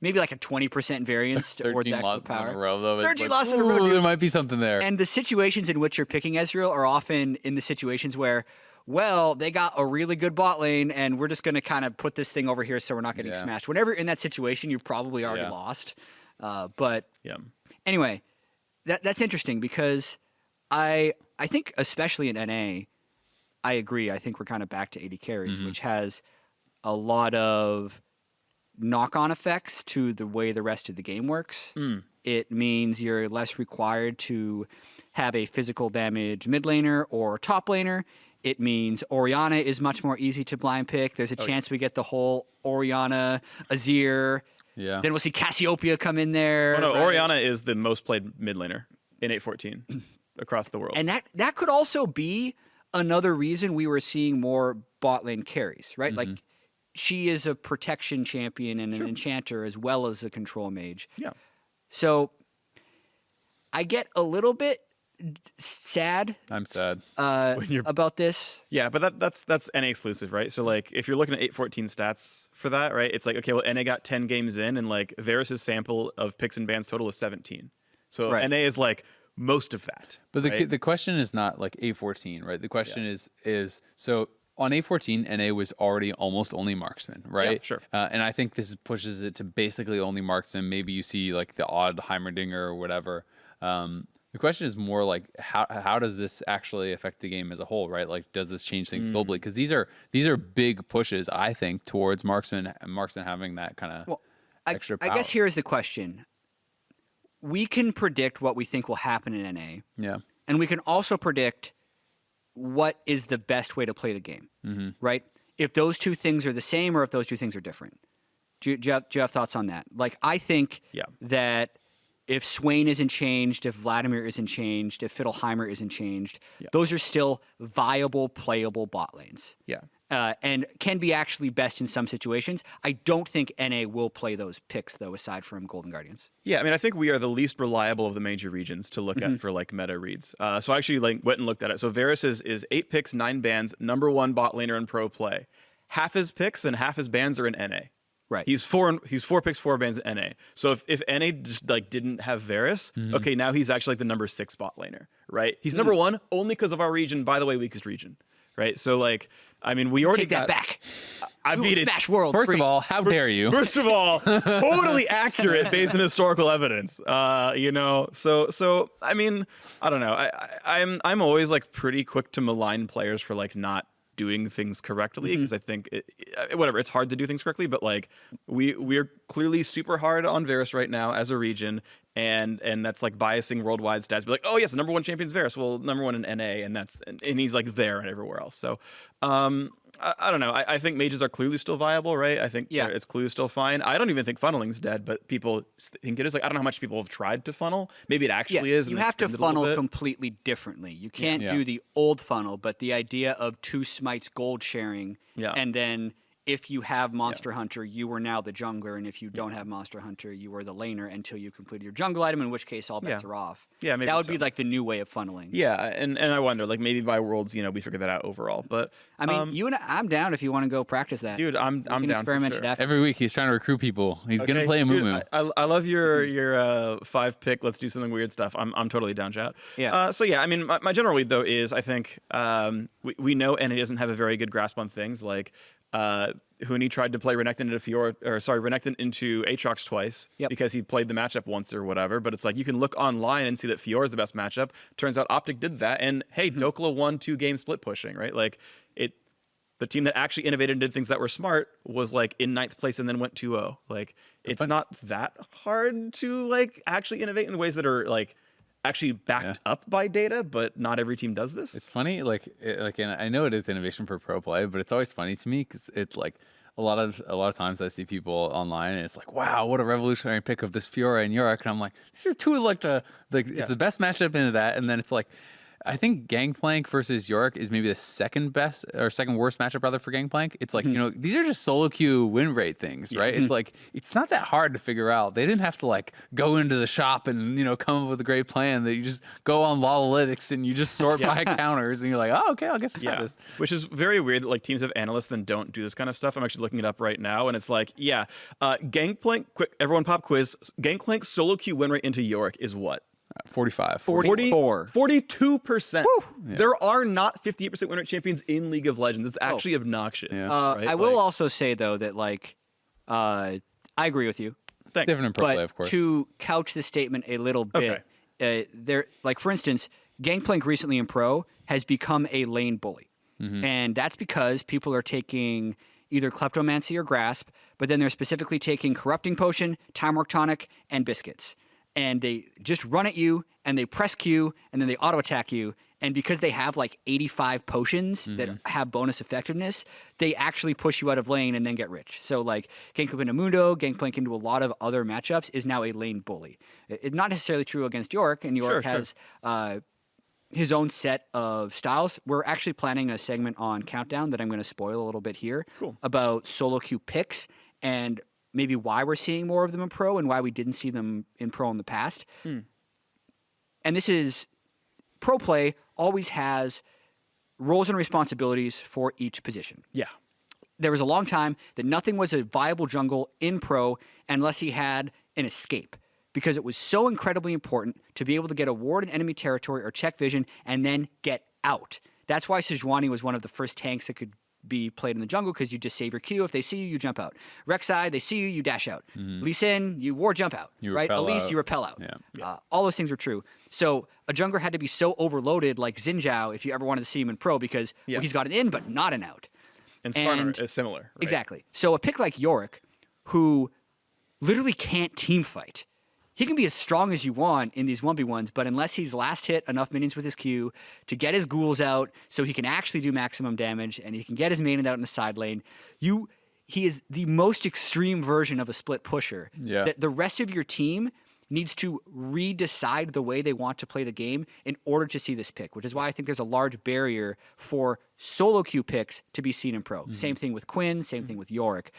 maybe like a 20% variance towards 13 actual losses power. in a row, though. 13 losses in a row. There might be something there. And the situations in which you're picking Ezreal are often in the situations where, well, they got a really good bot lane, and we're just going to kind of put this thing over here so we're not getting smashed. Whenever you're in that situation, you've probably already lost. But anyway, that's interesting, because I think especially in NA, I agree. I think we're kind of back to 80 carries, which has a lot of knock-on effects to the way the rest of the game works. It means you're less required to have a physical damage mid laner or top laner. It means Orianna is much more easy to blind pick. There's a chance we get the whole Orianna, Azir. Yeah. Then we'll see Cassiopeia come in there. Oh, no, Orianna is the most played mid laner in 8.14 across the world. And that could also be another reason we were seeing more bot lane carries, right? Like she is a protection champion and an enchanter as well as a control mage. Yeah. So I get a little bit sad I'm sad. about this. Yeah, but that's NA exclusive, right? So like if you're looking at 814 stats for that, right? It's like, okay, well NA got 10 games in and like Varus's sample of picks and bans total is 17. So Right. NA is like most of that. But right? the question is not like A14, right? The question is so on A14, NA was already almost only Marksmen, right? Yeah, sure. And I think this pushes it to basically only Marksmen. Maybe you see like the odd Heimerdinger or whatever. The question is more like how does this actually affect the game as a whole, right? Like, does this change things globally? Because these are big pushes, I think, towards Marksmen having that kind of extra power. I guess here's the question. We can predict what we think will happen in NA. Yeah. And we can also predict what is the best way to play the game, right? If those two things are the same or if those two things are different. Do you have thoughts on that? Like, I think that if Swain isn't changed, if Vladimir isn't changed, if Fiddleheimer isn't changed, those are still viable, playable bot lanes. Yeah. And can be actually best in some situations. I don't think NA will play those picks, though, aside from Golden Guardians. Yeah, I mean, I think we are the least reliable of the major regions to look at for like meta reads. So I actually like went and looked at it. So Varus is 8 picks, 9 bans, #1 bot laner in pro play. Half his picks and half his bans are in NA. Right. He's 4 picks, 4 bans in NA. So if NA just like didn't have Varus, okay, now he's actually like the #6 bot laner, right? He's #1 only because of our region, by the way, weakest region. Right. So like, I mean, we already Take that got back. I Rule beat it. Smash World. First Phreak. of all, how dare you? First of all, totally accurate based on historical evidence. You know, so I mean, I don't know. I'm always like pretty quick to malign players for like not doing things correctly because I think whatever, it's hard to do things correctly, but like we're clearly super hard on Varus right now as a region, and that's like biasing worldwide stats. Be like, oh yes, the #1 champion's Varus. Well, #1 in NA, and he's like there and everywhere else. So I don't know. I think mages are clearly still viable, right? I think it's clearly still fine. I don't even think funneling's dead, but people think it is. Like, I don't know how much people have tried to funnel. Maybe it actually is. You have to funnel completely differently. You can't do the old funnel, but the idea of 2 smites gold sharing, and then if you have Monster Hunter, you are now the jungler, and if you don't have Monster Hunter, you are the laner until you complete your jungle item, in which case all bets are off. Yeah, maybe that would be like the new way of funneling. Yeah, and I wonder, like maybe by Worlds, we figure that out overall. But I mean, you and I'm down if you want to go practice that, dude. I'm down. Experiment for it sure. after. Every week he's trying to recruit people. He's gonna play a moo. I love your 5 pick. Let's do something weird stuff. I'm totally down, chat. Yeah. So yeah, I mean, my general read though is I think we know NA doesn't have a very good grasp on things like. Huni tried to play Renekton into Aatrox twice because he played the matchup once or whatever. But it's like you can look online and see that Fiora is the best matchup. Turns out Optic did that, and hey, Dokla won 2 games split pushing, right? Like the team that actually innovated and did things that were smart was like in 9th place and then went 2-0. Like it's not that hard to like actually innovate in ways that are like actually backed up by data, but not every team does this. It's funny, and I know it is innovation for pro play, but it's always funny to me because it's like a lot of times I see people online and it's like, wow, what a revolutionary pick of this Fiora and Yorick, and I'm like, these are two it's the best matchup into that, and then it's like. I think Gangplank versus Yorick is maybe the second best or second worst matchup rather for Gangplank. It's like, these are just solo queue win rate things, right? It's like, it's not that hard to figure out. They didn't have to like go into the shop and, come up with a great plan that you just go on Lolalytics and you just sort by counters and you're like, oh, okay, I guess I got this. Which is very weird that like teams have analysts then don't do this kind of stuff. I'm actually looking it up right now and it's like, Gangplank, quick, everyone pop quiz. Gangplank solo queue win rate into Yorick is what? 45. 44. 42%. There are not 58% win rate champions in League of Legends. It's actually obnoxious. Yeah. Right? I will also say though that like I agree with you. Thanks. Different in pro But play, of course. to couch the statement a little bit, there like for instance, Gangplank recently in pro has become a lane bully. And that's because people are taking either Kleptomancy or Grasp, but then they're specifically taking Corrupting Potion, Time Warp Tonic, and Biscuits. And they just run at you, and they press Q, and then they auto-attack you. And because they have like 85 potions that have bonus effectiveness, they actually push you out of lane and then get rich. So like Gangplank into Mundo, Gangplank into a lot of other matchups is now a lane bully. It's not necessarily true against Yorick, and Yorick has his own set of styles. We're actually planning a segment on Countdown that I'm going to spoil a little bit here about solo queue picks and maybe why we're seeing more of them in pro and why we didn't see them in pro in the past. And this is pro play always has roles and responsibilities for each position. Yeah. There was a long time that nothing was a viable jungle in pro unless he had an escape, because it was so incredibly important to be able to get a ward in enemy territory or check vision and then get out. That's why Sejuani was one of the first tanks that could be played in the jungle, because you just save your Q. If they see you, you jump out. Rek'Sai, they see you, you dash out. Lee Sin, you ward jump out. You right? repel Elise, out. you repel out. Yeah. All those things were true. So a jungler had to be so overloaded like Xin Zhao if you ever wanted to see him in pro, because well, he's got an in but not an out. And Skarner is similar. Right? Exactly. So a pick like Yorick, who literally can't team fight, he can be as strong as you want in these 1v1s, but unless he's last hit enough minions with his Q to get his ghouls out so he can actually do maximum damage and he can get his main out in the side lane, he is the most extreme version of a split pusher. Yeah. That the rest of your team needs to redecide the way they want to play the game in order to see this pick, which is why I think there's a large barrier for solo queue picks to be seen in pro. Same thing with Quinn, same thing with Yorick.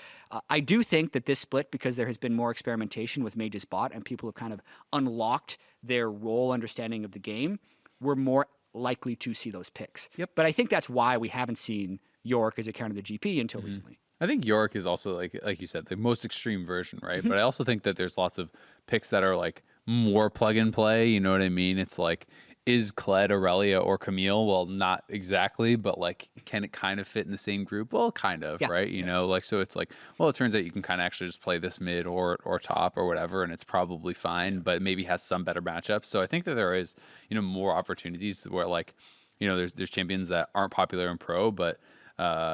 I do think that this split, because there has been more experimentation with Mage's bot and people have kind of unlocked their role understanding of the game, we're more likely to see those picks. But I think that's why we haven't seen Yorick as a counter to the GP until recently. I think Yorick is also like you said, the most extreme version, right? But I also think that there's lots of picks that are like more plug and play. You know what I mean? It's like, is Kled, Aurelia, or Camille? Well, not exactly, but like, can it kind of fit in the same group? Well, kind of, right? You know, like, so it's like, well, it turns out you can kind of actually just play this mid or top or whatever, and it's probably fine, but maybe has some better matchups. So I think that there is, you know, more opportunities where like, you know, there's champions that aren't popular in pro, but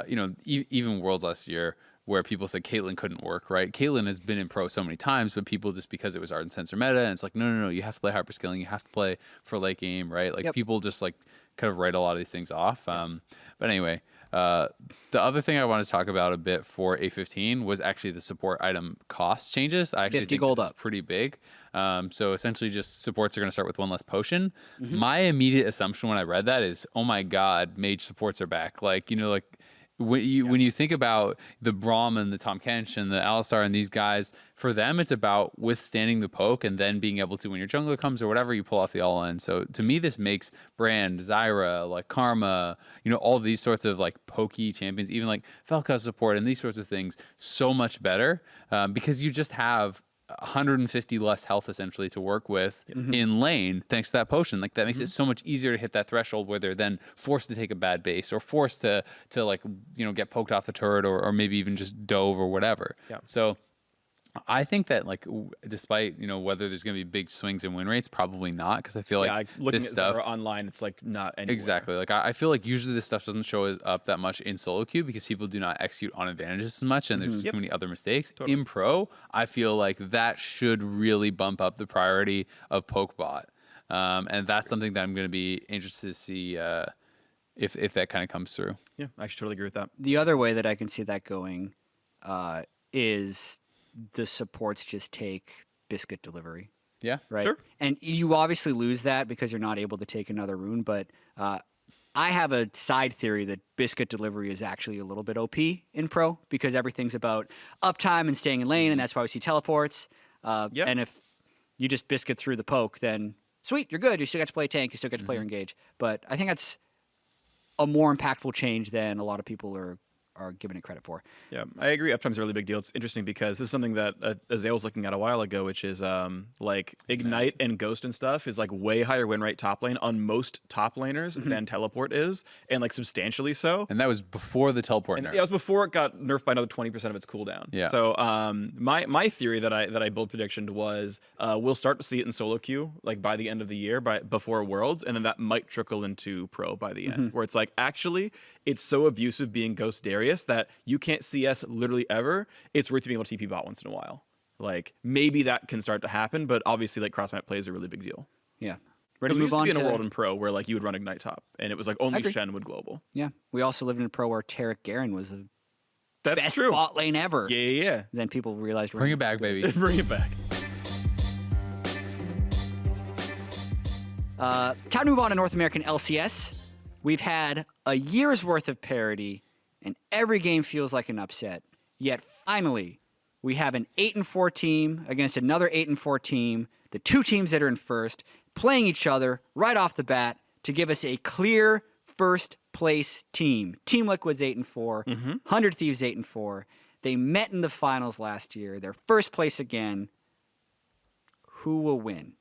you know, even Worlds last year, where people said Caitlyn couldn't work, right? Caitlyn has been in pro so many times, but people just because it was Ardent Sensor meta, and it's like, no, you have to play hyperscaling, you have to play for late game, right? Like people just like kind of write a lot of these things off. But anyway, the other thing I want to talk about a bit for A15 was actually the support item cost changes. I actually think it's pretty big. So essentially just supports are going to start with one less potion. My immediate assumption when I read that is, oh my God, mage supports are back. Like, you know, like when you think about the Braum and the Tom Kench and the Alistar and these guys, for them, it's about withstanding the poke and then being able to, when your jungler comes or whatever, you pull off the all-in. So to me, this makes Brand, Zyra, like Karma, you know, all these sorts of like pokey champions, even like Velka support and these sorts of things, so much better because you just have 150 less health essentially to work with in lane thanks to that potion. Like that makes it so much easier to hit that threshold where they're then forced to take a bad base or forced to like, you know, get poked off the turret or maybe even just dove or whatever. So I think that like despite, you know, whether there's going to be big swings in win rates, probably not, because I feel like looking this at stuff Zara online, it's like not anywhere. Exactly. Like I feel like usually this stuff doesn't show up that much in solo queue because people do not execute on advantages as much, and there's just too many other mistakes. In pro, I feel like that should really bump up the priority of poke bot, and that's something that I'm going to be interested to see if that kind of comes through. Yeah, I actually totally agree with that. The other way that I can see that going is the supports just take biscuit delivery. Yeah, right. Sure. And you obviously lose that because you're not able to take another rune. But I have a side theory that biscuit delivery is actually a little bit OP in pro because everything's about uptime and staying in lane, and that's why we see teleports. And if you just biscuit through the poke, then sweet, you're good. You still get to play tank. You still get to player engage. But I think that's a more impactful change than a lot of people are giving it credit for. Yeah, I agree. Uptime's a really big deal. It's interesting because this is something that Azale was looking at a while ago, which is like Ignite and Ghost and stuff is like way higher win rate top lane on most top laners than Teleport is, and like substantially so. And that was before the Teleport nerf. Yeah, it was before it got nerfed by another 20% of its cooldown. Yeah. So my theory that I build predictioned was we'll start to see it in solo queue like by the end of the year, before Worlds, and then that might trickle into pro by the end, where it's like actually it's so abusive being Ghost Darius that you can't CS literally ever. It's worth being able to TP bot once in a while. Like maybe that can start to happen, but obviously like cross map play is a really big deal. Yeah. Ready to we move used on to be in a world in pro where like you would run Ignite top, and it was like only agree. Shen would global. Yeah. We also lived in a pro where Tarek Garen was the That's best true. bot lane ever. Yeah. Then people realized Bring it back, baby. Bring it back. Time to move on to North American LCS. We've had a year's worth of parity, and every game feels like an upset. Yet finally, we have an 8-4 team against another 8-4 team, the two teams that are in first, playing each other right off the bat to give us a clear first place team. Team Liquid's 8-4, 100 Thieves 8-4. They met in the finals last year. They're first place again. Who will win?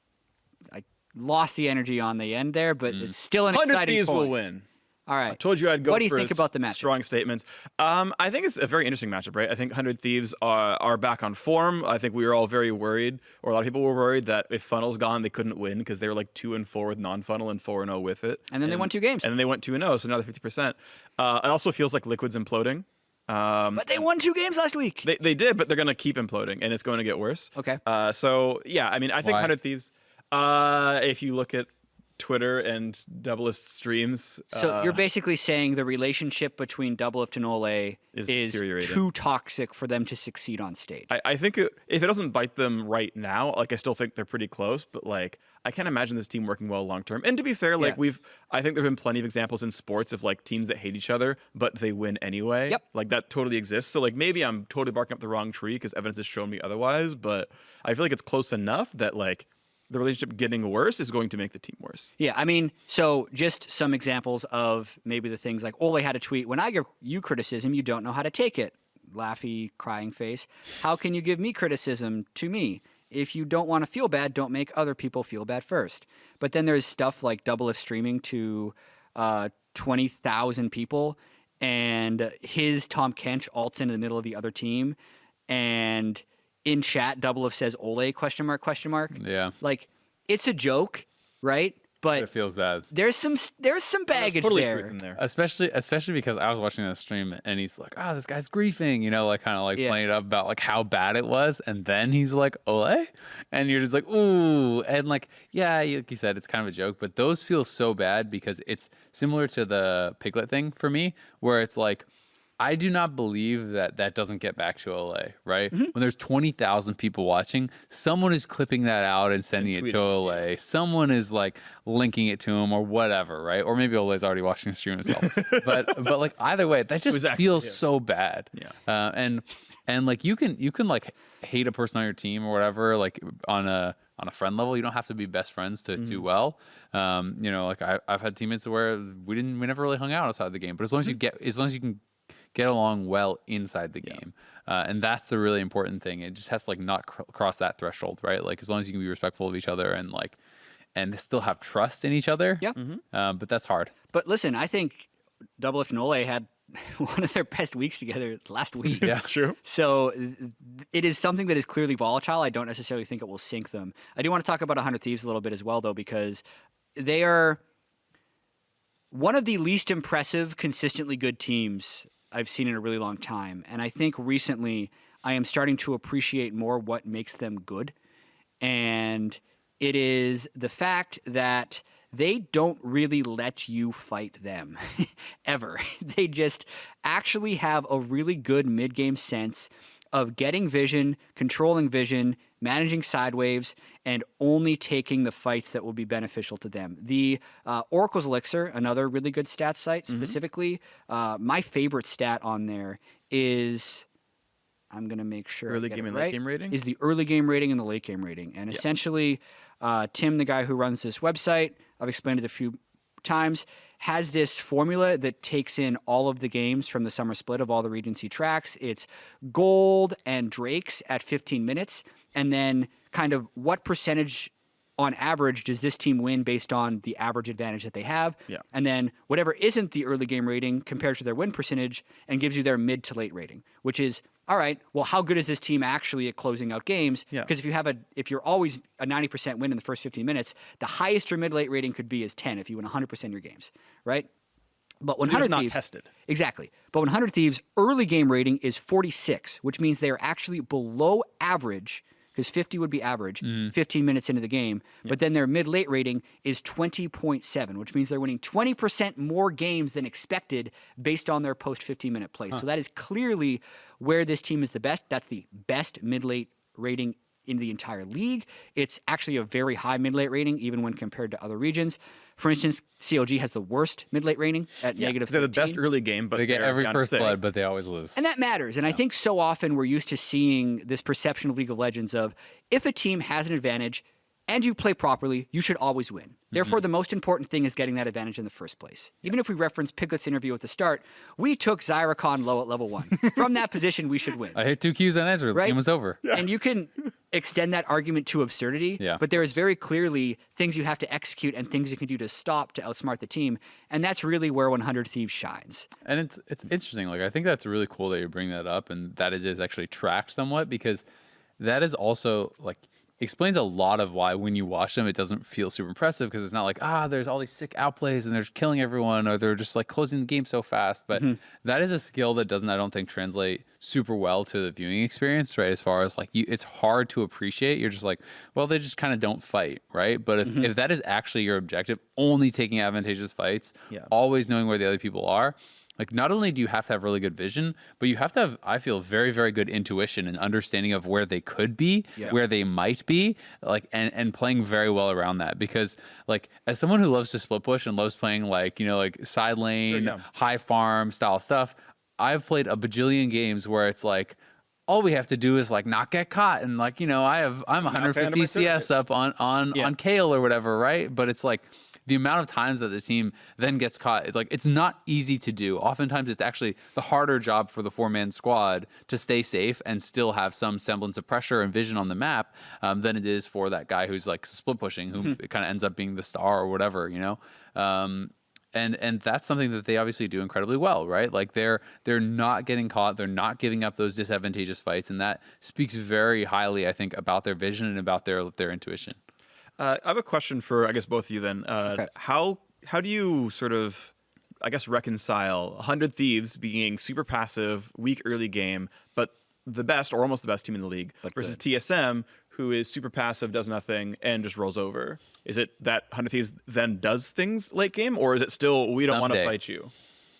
I lost the energy on the end there, but it's still an 100 exciting Thieves point. will win. All right. I told you I'd go What do you for think about the matchup? strong statements. I think it's a very interesting matchup, right? I think 100 Thieves are back on form. I think we were all very worried, or a lot of people were worried that if Funnel's gone, they couldn't win because they were like 2-4 with non-Funnel and 4-0 with it. And then they won 2 games. And then they went 2-0, so now they're 50%. It also feels like Liquid's imploding. But they won 2 games last week. They did, but they're going to keep imploding, and it's going to get worse. Okay. So, yeah, I mean, I think Why? 100 Thieves, if you look at Twitter and Doublist streams. So you're basically saying the relationship between Doublelift and Ole is deteriorating. too toxic for them to succeed on stage. I think if it doesn't bite them right now, like I still think they're pretty close, but like I can't imagine this team working well long term. And to be fair, like Yeah. I think there've been plenty of examples in sports of like teams that hate each other, but they win anyway. Yep. Like that totally exists. So like maybe I'm totally barking up the wrong tree because evidence has shown me otherwise, but I feel like it's close enough that like the relationship getting worse is going to make the team worse. Yeah, I mean, so just some examples of maybe the things like Ole had a tweet, when I give you criticism, you don't know how to take it. Laughy, crying face. How can you give me criticism to me? If you don't want to feel bad, don't make other people feel bad first. But then there's stuff like Doublelift streaming to 20,000 people, and his Tom Kench alts into the middle of the other team, and in chat, Doublelift says Ole ? Yeah. Like, it's a joke, right? But It feels bad. there's some baggage Totally there. truth in there. Especially because I was watching the stream and he's like, "Oh, this guy's griefing," you know, like kind of like Yeah. playing it up about like how bad it was, and then he's like, "Ole," and you're just like, "Ooh," and like, yeah, like you said, it's kind of a joke, but those feel so bad because it's similar to the Piglet thing for me, where it's like, I do not believe that doesn't get back to Ole, right? Mm-hmm. When there's 20,000 people watching, someone is clipping that out and sending it to Ole. Someone is like linking it to him or whatever, right? Or maybe Ole's already watching the stream himself. but like either way, that just feels so bad. Yeah. And like you can like hate a person on your team or whatever, like on a friend level. You don't have to be best friends to do well. You know, like I've had teammates where we never really hung out outside the game, but as long as you can get along well inside the game. And that's the really important thing. It just has to like not cross that threshold, right? Like as long as you can be respectful of each other and like, and still have trust in each other. Yeah. But that's hard. But listen, I think Doublelift and Ole had one of their best weeks together last week. Yeah. That's true. So it is something that is clearly volatile. I don't necessarily think it will sink them. I do want to talk about 100 Thieves a little bit as well, though, because they are one of the least impressive, consistently good teams I've seen in a really long time. And I think recently I am starting to appreciate more what makes them good. And it is the fact that they don't really let you fight them ever. They just actually have a really good mid-game sense of getting vision, controlling vision, managing side waves, and only taking the fights that will be beneficial to them. The Oracle's Elixir, another really good stats site, specifically, my favorite stat on there is, I'm going to make sure Early I get game it and right, late game rating? is the early game rating and the late game rating. And essentially, Tim, the guy who runs this website, I've explained it a few times, has this formula that takes in all of the games from the summer split of all the Regency tracks. It's gold and Drakes at 15 minutes, and then kind of what percentage on average does this team win based on the average advantage that they have. Yeah. And then whatever isn't the early game rating compares to their win percentage and gives you their mid to late rating, which is, all right, well, how good is this team actually at closing out games? Yeah. Because if you're always a 90% win in the first 15 minutes, the highest your mid-late rating could be is 10 if you win 100% of your games, right? But 100 not Thieves, tested. Exactly. But 100 Thieves' early game rating is 46, which means they are actually below average, because 50 would be average, 15 minutes into the game. But then their mid-late rating is 20.7, which means they're winning 20% more games than expected based on their post-15-minute play. So that is clearly where this team is the best. That's the best mid-late rating in the entire league. It's actually a very high mid-late rating, even when compared to other regions. For instance, CLG has the worst mid-late rating at negative 13. They're the best early game, but They get they're every down first to 6. blood, but they always lose. And that matters. And I think so often we're used to seeing this perception of League of Legends of if a team has an advantage and you play properly, you should always win. Therefore, the most important thing is getting that advantage in the first place. Even if we reference Piglet's interview at the start, we took Zyracon low at level 1. From that position, we should win. I hit 2 Qs on Ezra. The game was over. And you can extend that argument to absurdity, but there is very clearly things you have to execute and things you can do to stop to outsmart the team, and that's really where 100 Thieves shines. And it's interesting. Like, I think that's really cool that you bring that up and that it is actually tracked somewhat, because that is also like explains a lot of why when you watch them it doesn't feel super impressive, because it's not like there's all these sick outplays and they're just killing everyone, or they're just like closing the game so fast. But that is a skill that doesn't, I don't think, translate super well to the viewing experience, right? As far as like it's hard to appreciate. You're just like, well, they just kind of don't fight, right? But if that is actually your objective, only taking advantageous fights, always knowing where the other people are, like, not only do you have to have really good vision, but you have to have, I feel, very, very good intuition and understanding of where they could be, where they might be, like, and playing very well around that. Because, like, as someone who loves to split push and loves playing, like, you know, like side lane, high farm style stuff, I've played a bajillion games where it's like, all we have to do is like not get caught, and like, you know, I'm 150 CS up on Kale or whatever, right? But it's like, the amount of times that the team then gets caught, it's not easy to do. Oftentimes, it's actually the harder job for the 4-man squad to stay safe and still have some semblance of pressure and vision on the map than it is for that guy who's like split pushing, who kind of ends up being the star or whatever, you know. And that's something that they obviously do incredibly well, right? Like they're not getting caught, they're not giving up those disadvantageous fights, and that speaks very highly, I think, about their vision and about their intuition. I have a question for, I guess, both of you then. How do you sort of, I guess, reconcile 100 Thieves being super passive, weak early game, but the best or almost the best team in the league, versus TSM, who is super passive, does nothing, and just rolls over? Is it that 100 Thieves then does things late game, or is it still, we don't want to fight you?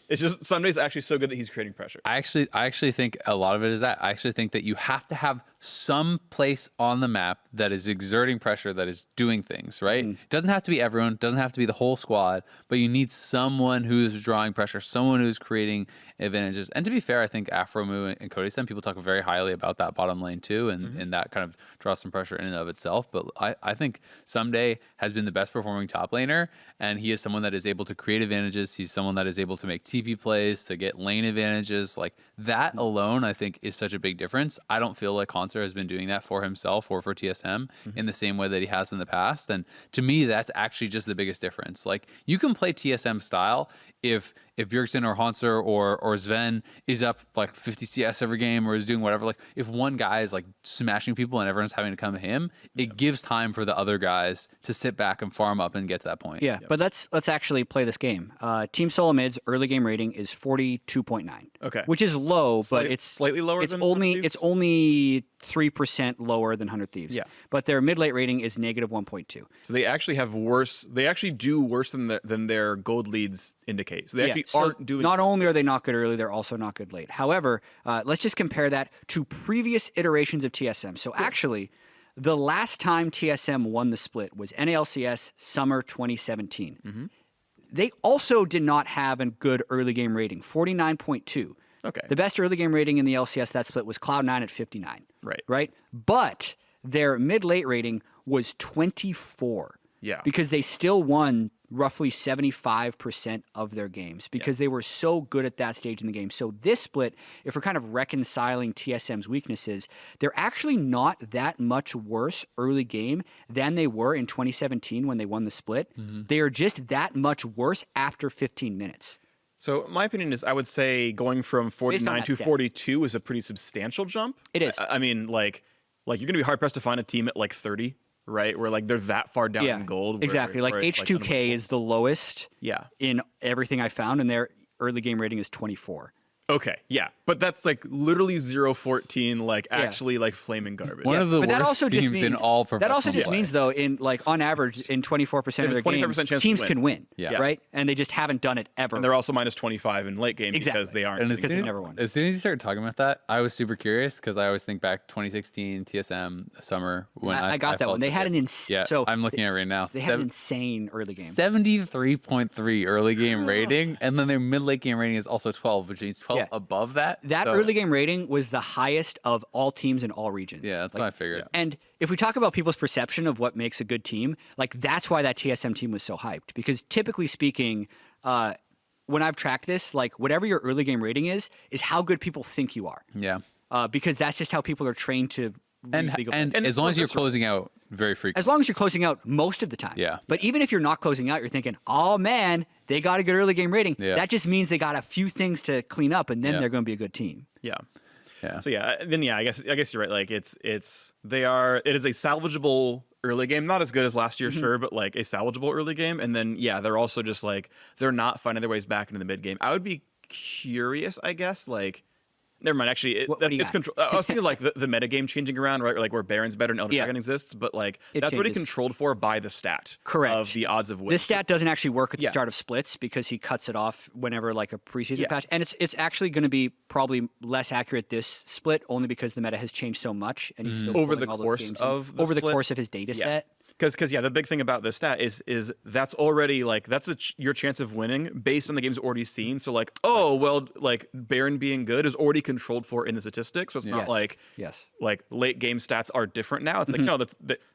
It's just Sunday's actually so good that he's creating pressure. I actually think a lot of it is that. I actually think that you have to have some place on the map that is exerting pressure, that is doing things, right? It doesn't have to be everyone, doesn't have to be the whole squad, but you need someone who's drawing pressure, someone who's creating advantages. And to be fair, I think Afromu and Kodesem, people talk very highly about that bottom lane too, and that kind of draws some pressure in and of itself. But I think Someday has been the best performing top laner, and he is someone that is able to create advantages. He's someone that is able to make TP plays, to get lane advantages. Like that alone, I think, is such a big difference. I don't feel like Hansar has been doing that for himself or for TSM in the same way that he has in the past. And to me, that's actually just the biggest difference. Like you can play TSM style if Bjergsen or Hansar or Sven is up like 50 CS every game or is doing whatever. Like if one guy is like smashing people and everyone's having to come to him, it gives time for the other guys to sit back and farm up and get to that point. But let's actually play this game. Team Solo Mid's early game rating is 42.9. Okay. Which is low, but it's slightly lower it's than only 100 Thieves? it's only 3% lower than 100 Thieves. Yeah. But their mid-late rating is negative 1.2. So they actually have worse. They actually do worse than their gold leads indicate. So they actually aren't doing. Not only are they not good early, they're also not good late. However, let's just compare that to previous iterations of TSM. So actually, the last time TSM won the split was NA LCS Summer 2017. They also did not have a good early game rating, 49.2. Okay. The best early game rating in the LCS that split was Cloud9 at 59. Right? But their mid-late rating was 24. Yeah. Because they still won roughly 75% of their games because they were so good at that stage in the game. So this split, if we're kind of reconciling TSM's weaknesses, they're actually not that much worse early game than they were in 2017 when they won the split. They are just that much worse after 15 minutes. So my opinion is, I would say going from 49 to stat. 42 is a pretty substantial jump. It is. I mean, like you're going to be hard pressed to find a team at like 30, right? Where like they're that far down in gold. Exactly. Like H2K is the lowest in everything I found, and their early game rating is 24. Okay, yeah, but that's like literally 0-14, like actually like flaming garbage. One of the But that worst also just teams in means all professional that also just play. means though, in like on average, in 24% of their 25% games, chance to teams win. can win. Yeah. Right, and they just haven't done it ever. And they're also minus 25 in late game because Exactly. they aren't. And because they never won. as soon as you started talking about that, I was super curious because I always think back 2016 TSM summer when I got that felt one. They had an yeah. so I'm looking at it right now. they had an insane early game. 73.3 early game rating, and then their mid late game rating is also 12, which means 12 Yeah. above that. That So, early game rating was the highest of all teams in all regions. Yeah, that's what I figured. And if we talk about people's perception of what makes a good team, like that's why that TSM team was so hyped. Because typically speaking, when I've tracked this, like whatever your early game rating is how good people think you are. Yeah. Because that's just how people are trained to read And, League of and, Legends. as long as you're closing out very frequently. As long as you're closing out most of the time. Yeah. But even if you're not closing out, you're thinking, oh man, they got a good early game rating. Yeah. That just means they got a few things to clean up, and then Yeah. they're going to be a good team. Yeah. Yeah. So I guess you're right. Like it is a salvageable early game, not as good as last year, sure, but like a salvageable early game. And then they're also just like they're not finding their ways back into the mid game. I would be curious, I guess, like. Never mind. Actually, What do you it's got? control. I was thinking like the meta game changing around, right? Like where Baron's better and Elder Yeah. Dragon exists, but like It that's already changes. controlled for by the stat Correct. of the odds of win. This stat doesn't actually work at the Yeah. start of splits because he cuts it off whenever like a preseason Yeah. patch, and it's actually going to be probably less accurate this split only because the meta has changed so much, and he's still Over pulling the all those course games in. of the over the split? course of his data set. Because the big thing about this stat is that's already like that's your chance of winning based on the games already seen. So like like Baron being good is already controlled for in the statistics. So it's not Yes. like Yes. like late game stats are different now. It's like no,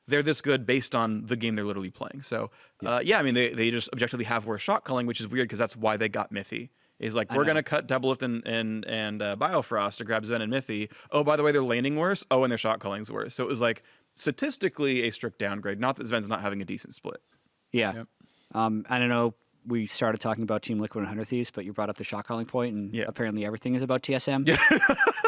they're this good based on the game they're literally playing. So I mean they just objectively have worse shot calling, which is weird because that's why they got Mithy. Is like we're gonna cut Doublelift and Biofrost to grab Zen and Mithy. Oh, by the way, they're laning worse. Oh, and their shot calling's worse. So it was like statistically a strict downgrade. Not that Sven's not having a decent split. Yeah. Yep. I don't know. We started talking about Team Liquid and 100 Thieves, but you brought up the shot calling point, and apparently everything is about TSM.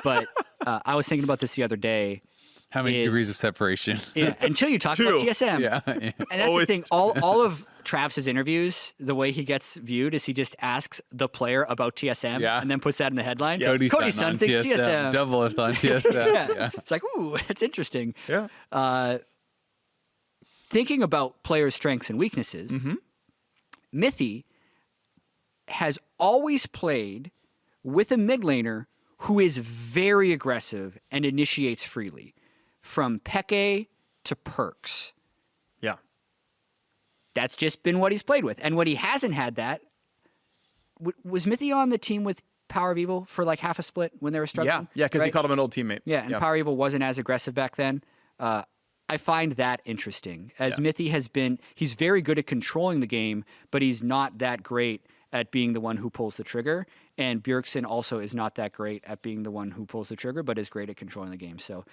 But I was thinking about this the other day. How many is- degrees of separation? Yeah, until you talk about TSM. Yeah. And that's the thing. All of Travis's interviews, the way he gets viewed is he just asks the player about TSM Yeah. and then puts that in the headline. Cody's Cody's son son thinks TSM. Double lift on TSM. Yeah. It's like, ooh, that's interesting. Yeah. Thinking about players' strengths and weaknesses, Mithy has always played with a mid laner who is very aggressive and initiates freely, from Peke to Perks. Yeah. That's just been what he's played with. And when he hasn't had that, was Mithy on the team with Power of Evil for like half a split when they were struggling? Yeah, because he right? called him an old teammate. Yeah, and Power Evil wasn't as aggressive back then. I find that interesting. As Mithy has been, he's very good at controlling the game, but he's not that great at being the one who pulls the trigger. And Bjergsen also is not that great at being the one who pulls the trigger, but is great at controlling the game. So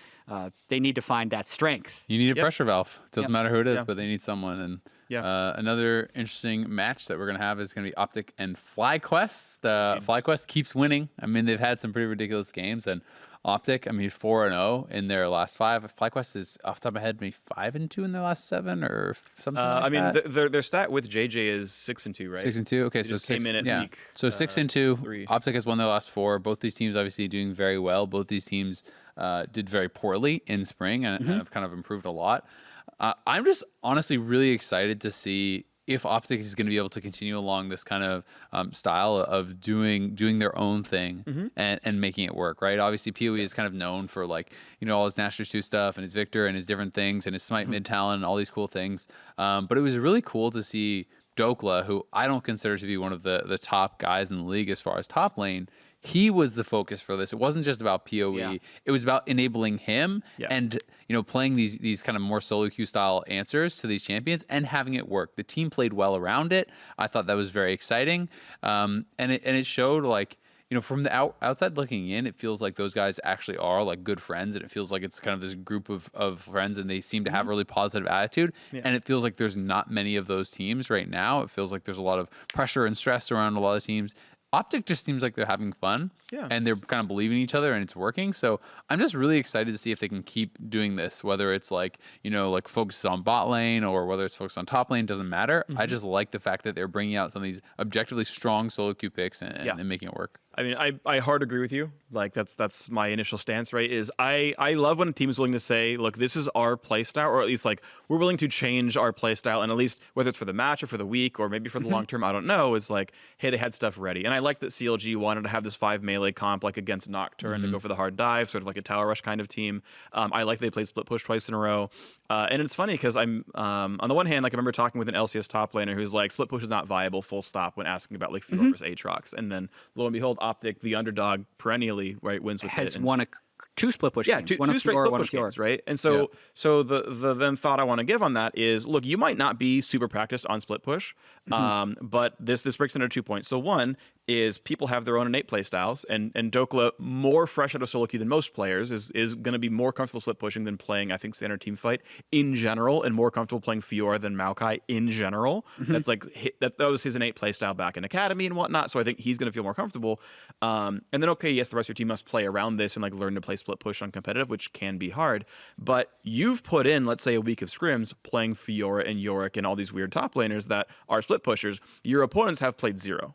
they need to find that strength. You need a pressure valve. Doesn't matter who it is, Yeah. but they need someone. And Yeah. another interesting match that we're going to have is going to be Optic and FlyQuest. FlyQuest keeps winning. I mean, they've had some pretty ridiculous games. And Optic, I mean, 4-0 in their last 5. FlyQuest is, off the top of my head, maybe 5-2 in their last 7 or something like I mean, that. their stat with JJ is 6-2, right? 6-2. Okay, They so just came 6. in at Yeah. week, So 6-2. 3. Optic has won their last 4. Both these teams obviously doing very well. Both these teams did very poorly in spring and have kind of improved a lot. I'm just honestly really excited to see if Optic is going to be able to continue along this kind of style of doing their own thing and making it work, right? Obviously, PoE is kind of known for like, you know, all his Nashor 2 stuff and his Victor and his different things and his Smite mid talent and all these cool things. But it was really cool to see Dokla, who I don't consider to be one of the top guys in the league as far as top lane. He was the focus for this. It wasn't just about PoE. Yeah. It was about enabling him Yeah. and, you know, playing these kind of more solo queue style answers to these champions and having it work. The team played well around it. I thought that was very exciting. And it showed, like, you know, from the outside looking in, it feels like those guys actually are like good friends, and it feels like it's kind of this group of friends, and they seem to have a really positive attitude. And it feels like there's not many of those teams right now. It feels like there's a lot of pressure and stress around a lot of teams. Optic just seems like they're having fun, and they're kind of believing in each other, and it's working. So I'm just really excited to see if they can keep doing this, whether it's like, you know, like focus on bot lane or whether it's focused on top lane, doesn't matter. I just like the fact that they're bringing out some of these objectively strong solo queue picks and making it work. I mean, I hard agree with you. Like that's my initial stance, right? Is I love when a team is willing to say, look, this is our play style, or at least like we're willing to change our play style, and at least whether it's for the match or for the week or maybe for the long term, I don't know. It's like, hey, they had stuff ready, and I like that CLG wanted to have this 5 melee comp like against Nocturne to go for the hard dive, sort of like a tower rush kind of team. I like they played split push twice in a row, and it's funny because I'm on the one hand, like I remember talking with an LCS top laner who's like, split push is not viable, full stop, when asking about like Fiora versus Aatrox, and then lo and behold, Optic, the underdog perennially, right, wins with Has it. won two split push games. Two One of straight Fiora, split one of push games, Fiora. right? And so the then thought I want to give on that is, look, you might not be super practiced on split push, but this breaks into 2 points. So one is people have their own innate play styles, and Dokla, more fresh out of solo queue than most players, is going to be more comfortable split pushing than playing, I think, standard team fight in general, and more comfortable playing Fiora than Maokai in general. That's like that was his innate play style back in academy and whatnot. So I think he's going to feel more comfortable. And then yes, the rest of your team must play around this and like learn to play split push on competitive, which can be hard. But you've put in, let's say, a week of scrims playing Fiora and Yorick and all these weird top laners that are split pushers. Your opponents have played 0.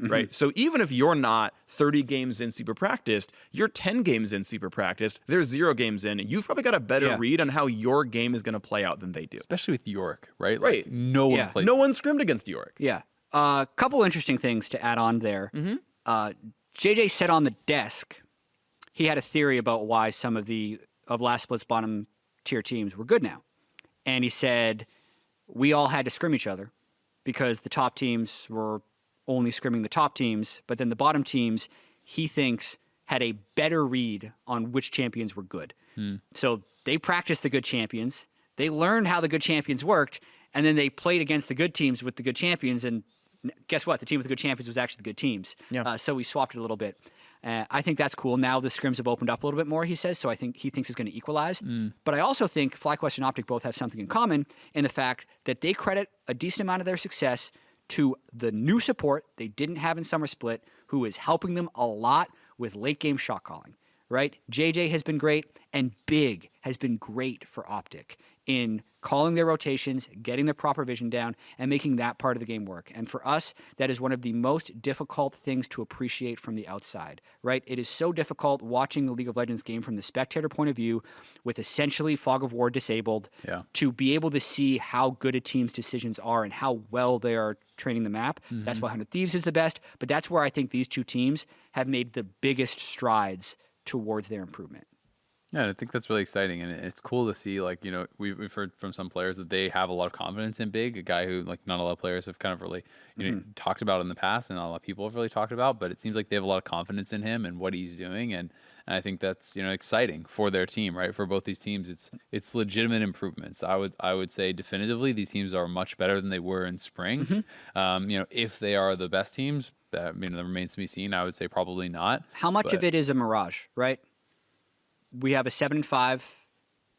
Right. So even if you're not 30 games in super practiced, you're 10 games in super practiced, they're 0 games in, you've probably got a better read on how your game is going to play out than they do. Especially with Yorick, right? Right. Like, no one plays. No one scrimmed against Yorick. Yeah. A couple interesting things to add on there. JJ said on the desk he had a theory about why some of last split's bottom tier teams were good now. And he said we all had to scrim each other because the top teams were only scrimming the top teams, but then the bottom teams, he thinks, had a better read on which champions were good. So they practiced the good champions, they learned how the good champions worked, and then they played against the good teams with the good champions, and guess what? The team with the good champions was actually the good teams. Yeah. So we swapped it a little bit. I think that's cool. Now the scrims have opened up a little bit more, he says, so I think he thinks it's going to equalize. But I also think FlyQuest and Optic both have something in common in the fact that they credit a decent amount of their success to the new support they didn't have in Summer Split, who is helping them a lot with late game shot calling, right? JJ has been great, and Big has been great for Optic in calling their rotations, getting the proper vision down, and making that part of the game work. And for us, that is one of the most difficult things to appreciate from the outside, right? It is so difficult watching the League of Legends game from the spectator point of view with essentially Fog of War disabled to be able to see how good a team's decisions are and how well they are training the map. That's why 100 Thieves is the best, but that's where I think these two teams have made the biggest strides towards their improvement. Yeah, I think that's really exciting, and it's cool to see. Like, you know, we've heard from some players that they have a lot of confidence in Big, a guy who like not a lot of players have kind of really talked about in the past, and not a lot of people have really talked about. But it seems like they have a lot of confidence in him and what he's doing, and I think that's exciting for their team, right? For both these teams, it's legitimate improvements. I would say definitively these teams are much better than they were in spring. If they are the best teams, that remains to be seen. I would say probably not. How much of it is a mirage, right? We have a 7-5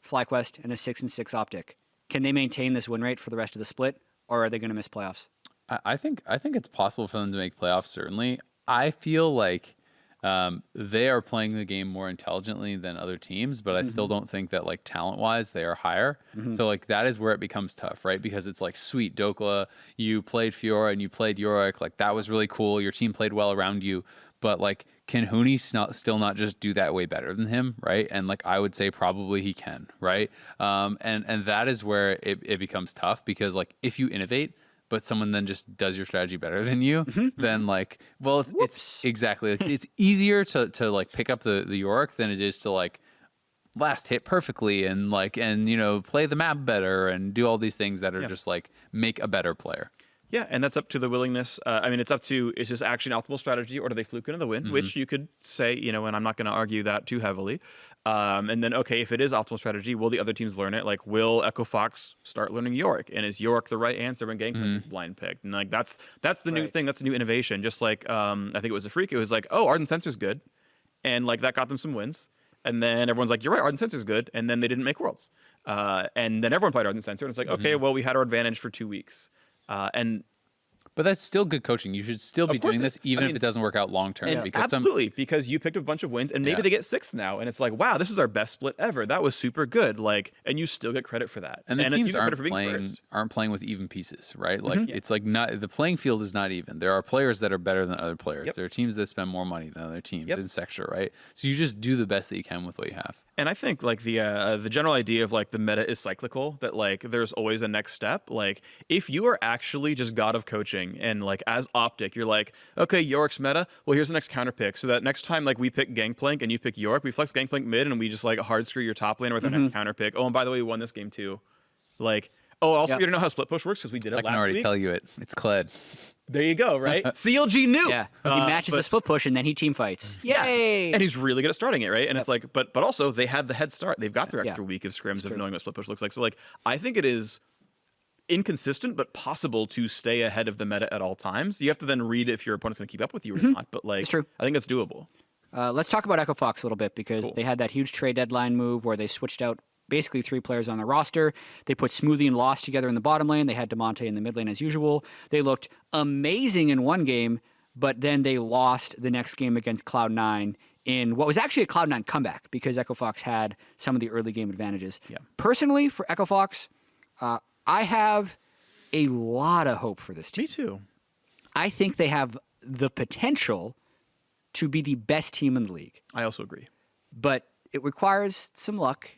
FlyQuest and a 6-6 Optic. Can they maintain this win rate for the rest of the split, or are they going to miss playoffs? I think it's possible for them to make playoffs. Certainly, I feel like they are playing the game more intelligently than other teams, but I still don't think that like talent-wise they are higher. So like that is where it becomes tough, right? Because it's like, sweet, Dokla, you played Fiora and you played Yorick, like that was really cool. Your team played well around you, but like, can Huni still not just do that way better than him, right? And like I would say probably he can, right? And that is where it becomes tough, because like if you innovate, but someone then just does your strategy better than you, then like, well, it's exactly, it's easier to like pick up the Yorick than it is to like last hit perfectly and like, play the map better and do all these things that are just like make a better player. Yeah, and that's up to the willingness. It's up to, is this actually an optimal strategy, or do they fluke into the win? Which you could say, and I'm not going to argue that too heavily. And then, okay, if it is optimal strategy, will the other teams learn it? Like, will Echo Fox start learning Yorick? And is Yorick the right answer when Gangplank is blind picked? And like, that's the new thing. That's a new innovation. Just like, I think it was a Phreak. It was like, oh, Ardent Sensor's good. And like, that got them some wins. And then everyone's like, you're right, Ardent Sensor's good. And then they didn't make Worlds. And then everyone played Ardent Sensor. And it's like, okay, well, we had our advantage for 2 weeks. But that's still good coaching. You should still be Of course doing it- this, even I if mean, it doesn't work out long term. And Because absolutely, because you picked up a bunch of wins, and maybe Yeah. they get 6th now, and it's like, wow, this is our best split ever. That was super good. Like, and you still get credit for that. and the you teams get credit aren't for being playing first. aren't playing with even pieces, right? Like it's like not the playing field is not even. There are players that are better than other players. Yep. There are teams that spend more money than other teams Yep. in sector, right? So you just do the best that you can with what you have. And I think like the general idea of like the meta is cyclical, that like there's always a next step. Like if you are actually just god of coaching and like as Optic, you're like, okay, Yorick's meta, well here's the next counter pick. So that next time like we pick Gangplank and you pick Yorick, we flex Gangplank mid and we just like hard screw your top laner with our next counter pick. Oh, and by the way, we won this game too. Like, oh, also Yep. you don't know how split push works because we did it I can last already week. tell you it. It's Kled. There you go, right? CLG knew. Yeah, he matches the split push and then he team fights. Yay! And he's really good at starting it, right? And it's like, but also they had the head start. They've got their Yeah. extra week of scrims of knowing what split push looks like. So like, I think it is inconsistent but possible to stay ahead of the meta at all times. You have to then read if your opponent's going to keep up with you or not. But like, It's true. I think that's doable. Let's talk about Echo Fox a little bit because Cool. they had that huge trade deadline move where they switched out basically 3 players on the roster. They put Smoothie and Lost together in the bottom lane. They had DeMonte in the mid lane as usual. They looked amazing in one game, but then they lost the next game against Cloud9 in what was actually a Cloud9 comeback because Echo Fox had some of the early game advantages. Yeah. Personally, for Echo Fox, I have a lot of hope for this team. Me too. I think they have the potential to be the best team in the league. I also agree. But it requires some luck,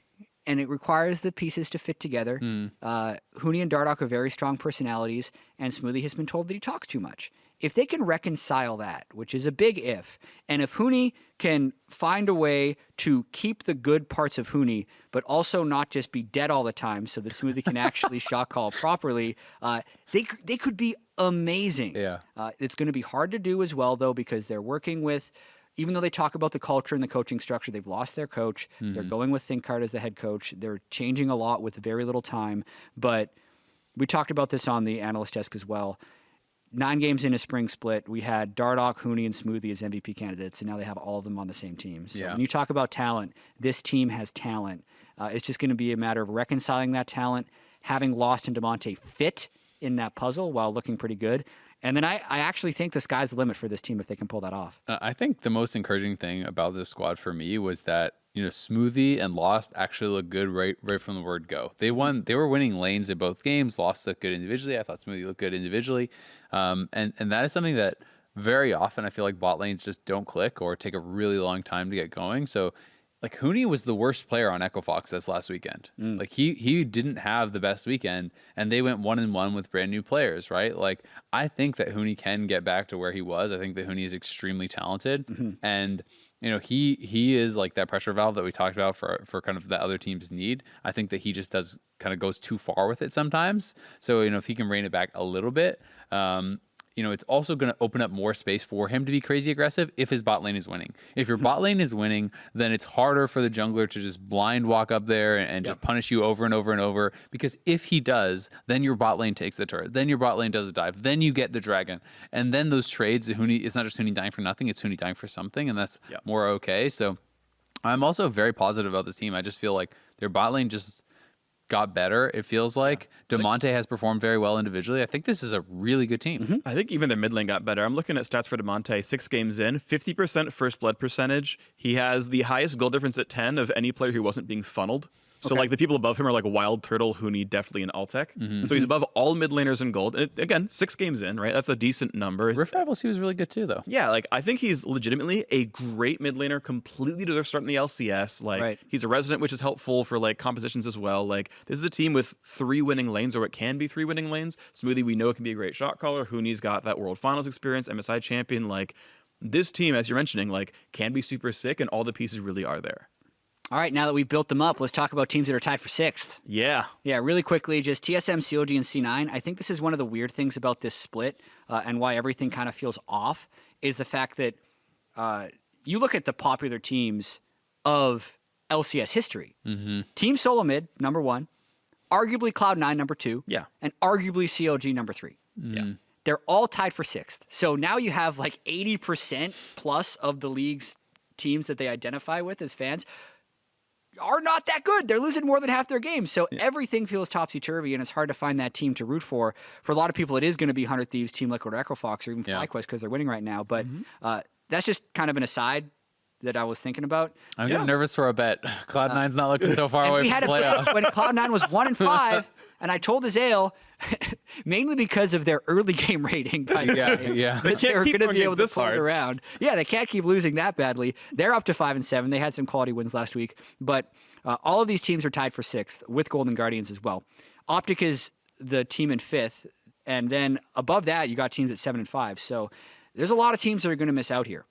and it requires the pieces to fit together. Huni and Dardoch are very strong personalities, and Smoothie has been told that he talks too much. If they can reconcile that, which is a big if, and if Huni can find a way to keep the good parts of Huni, but also not just be dead all the time so that Smoothie can actually shot call properly, they could be amazing. Yeah. It's going to be hard to do as well, though, because they're working with, even though they talk about the culture and the coaching structure, they've lost their coach. They're going with ThinkCard as the head coach. They're changing a lot with very little time. But we talked about this on the analyst desk as well. 9 games in a spring split, we had Dardoch, Huni, and Smoothie as MVP candidates, and now they have all of them on the same team. So Yeah. when you talk about talent, this team has talent. It's just going to be a matter of reconciling that talent, having Lost and DeMonte fit in that puzzle while looking pretty good. And then I actually think the sky's the limit for this team if they can pull that off. I think the most encouraging thing about this squad for me was that Smoothie and Lost actually look good right from the word go. They were winning lanes in both games. Lost looked good individually. I thought Smoothie looked good individually, and that is something that very often I feel like bot lanes just don't click or take a really long time to get going. So like Huni was the worst player on Echo Fox this last weekend. Like he didn't have the best weekend, and they went 1-1 with brand new players, right? Like I think that Huni can get back to where he was. I think that Huni is extremely talented, and he is like that pressure valve that we talked about for kind of the other team's need. I think that he just goes too far with it sometimes. So if he can rein it back a little bit. It's also going to open up more space for him to be crazy aggressive if his bot lane is winning. If your bot lane is winning, then it's harder for the jungler to just blind walk up there and just punish you over and over and over. Because if he does, then your bot lane takes the turret. Then your bot lane does a dive. Then you get the dragon. And then those trades, it's not just Huni dying for nothing, it's Huni dying for something. And that's more okay. So I'm also very positive about this team. I just feel like their bot lane just got better. It feels like DeMonte has performed very well individually. I think this is a really good team. I think even their mid lane got better. I'm looking at stats for DeMonte. 6 games in, 50% first blood percentage. He has the highest goal difference at 10 of any player who wasn't being funneled. So like the people above him are like Wild Turtle, Huni, definitely, and Altec. So he's above all mid laners in gold. And again, 6 games in, right? That's a decent number. Rift Rivals, he was really good too, though. Yeah, like I think he's legitimately a great mid laner, completely deserves starting the LCS. Like he's a resident, which is helpful for like compositions as well. Like this is a team with 3 winning lanes, or it can be 3 winning lanes. Smoothie, we know it can be a great shot caller. Huni's got that World Finals experience, MSI champion. Like this team, as you're mentioning, like can be super sick, and all the pieces really are there. All right, now that we've built them up, let's talk about teams that are tied for 6th. Yeah. Yeah, really quickly, just TSM, COG, and C9. I think this is one of the weird things about this split and why everything kind of feels off is the fact that you look at the popular teams of LCS history. Team Solo Mid, number 1. Arguably Cloud9, number 2. Yeah. And arguably COG, number 3. Yeah. They're all tied for 6th. So now you have like 80% plus of the league's teams that they identify with as fans are not that good. They're losing more than half their games. So everything feels topsy-turvy, and it's hard to find that team to root for. For a lot of people, it is going to be 100 Thieves, Team Liquid, or Echo Fox, or even FlyQuest because they're winning right now. But that's just kind of an aside that I was thinking about. I'm getting nervous for a bet. Cloud9's not looking so far away from playoffs. When Cloud9 was 1-5, and I told Azale, mainly because of their early game rating, by the way, They can't keep going to going be able to this pull it hard. around. Yeah, they can't keep losing that badly. They're up to 5-7. They had some quality wins last week, but all of these teams are tied for 6th with Golden Guardians as well. Optic is the team in 5th, and then above that, you got teams at 7-5. So there's a lot of teams that are going to miss out here.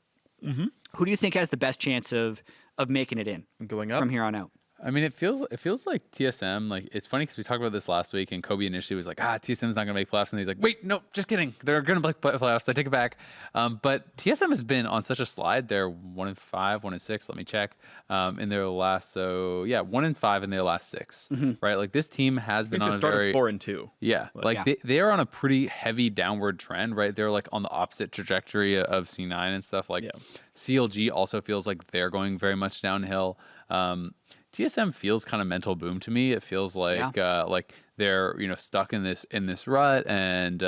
Mm-hmm. Who do you think has the best chance of making it in Going up from here on out? I mean, it feels like TSM. Like, it's funny because we talked about this last week, and Kobe initially was like, TSM's not going to make playoffs, and he's like, wait, no, just kidding, they're going to make playoffs. I take it back. But TSM has been on such a slide. They're 1-5, 1-6. Let me check. In their last, 1-5 in their last 6. Right, like this team has been on a very 4-2. Yeah, they are on a pretty heavy downward trend, right? They're like on the opposite trajectory of C9 and stuff. Like CLG also feels like they're going very much downhill. TSM feels kind of mental boom to me. It feels like they're stuck in this rut, and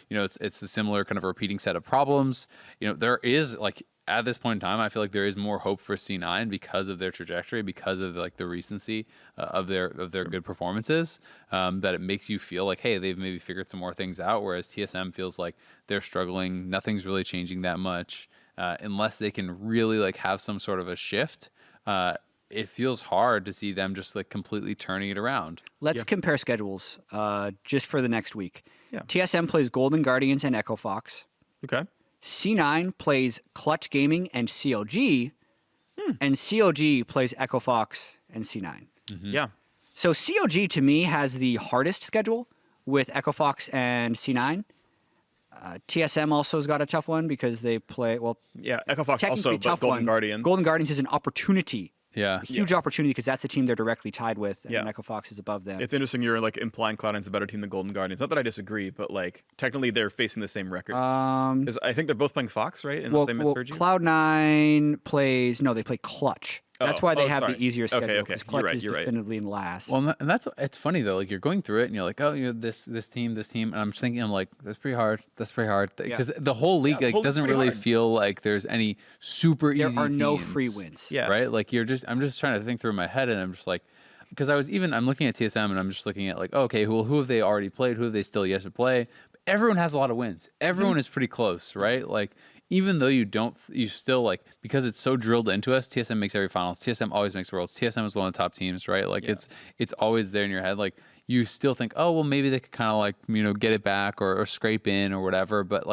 it's a similar kind of repeating set of problems. There is at this point in time, I feel like there is more hope for C9 because of their trajectory, because of the recency of their good performances. That it makes you feel like, hey, they've maybe figured some more things out. Whereas TSM feels like they're struggling. Nothing's really changing that much unless they can really have some sort of a shift. It feels hard to see them just completely turning it around. Let's compare schedules just for the next week. Yeah. TSM plays Golden Guardians and Echo Fox. Okay. C9 plays Clutch Gaming and CLG, and CLG plays Echo Fox and C9. Yeah. So CLG to me has the hardest schedule with Echo Fox and C9. TSM also has got a tough one because they play Echo Fox technically also, tough but Golden one. Guardians. Golden Guardians is an opportunity. Yeah. A huge opportunity because that's a team they're directly tied with, and Echo Fox is above them. It's interesting you're implying Cloud9's a better team than Golden Guardians. Not that I disagree, but technically they're facing the same records. 'Cause I think they're both playing Fox, right? In the same Surge? Cloud9 plays they play Clutch. That's why they have sorry. the easier schedule. Okay. Because Clutch is You're right. definitively in last. Well, and it's funny though. You're going through it, and you're like, oh, this team, and I'm thinking, that's pretty hard. That's pretty hard because the whole league doesn't really feel like there's any super easy. There are no teams, free wins. Yeah. Right. I'm just trying to think through my head, and I'm just because I'm looking at TSM, and I'm just looking at who have they already played? Who have they still yet to play? But everyone has a lot of wins. Everyone is pretty close, right? Even though you still because it's so drilled into us, TSM makes every finals. TSM always makes worlds. TSM is one of the top teams, right? It's always there in your head. You still think, oh, well, maybe they could kind of get it back or scrape in or whatever. But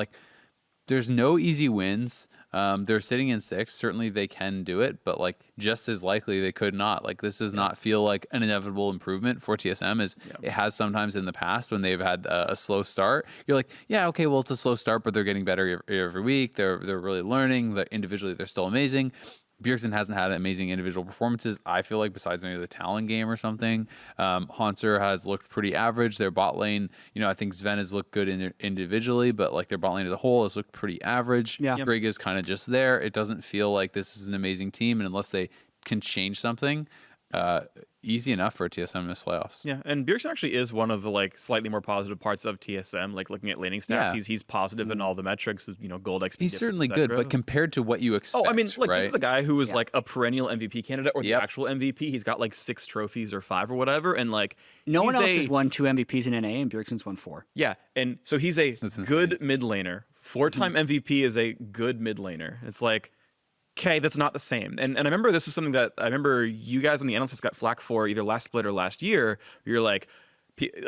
there's no easy wins. They're sitting in 6th. Certainly they can do it, but just as likely they could not. This does not feel like an inevitable improvement for TSM as it has sometimes in the past when they've had a slow start. You're like, yeah, okay, well, it's a slow start, but they're getting better every week. They're really learning. Individually, they're still amazing. Bjergsen hasn't had amazing individual performances, I feel like, besides maybe the Talon game or something. Haunter has looked pretty average. Their bot lane, I think Sven has looked good individually, but their bot lane as a whole has looked pretty average. Yeah. Phreak is kind of just there. It doesn't feel like this is an amazing team, and unless they can change something, easy enough for TSM to miss playoffs. Yeah, and Bjergsen actually is one of the slightly more positive parts of TSM. Looking at laning stats, he's positive in all the metrics. Gold XP. He's certainly good, but compared to what you expect, this is a guy who was a perennial MVP candidate or the Yep. actual MVP. He's got 6 trophies or 5 or whatever, and no one else has won 2 MVPs in NA, and Bjergsen's won 4. Yeah, and so he's a good mid laner. 4-time MVP is a good mid laner. It's okay, that's not the same. And I remember this is something that you guys on the analysts got flack for either last split or last year. You're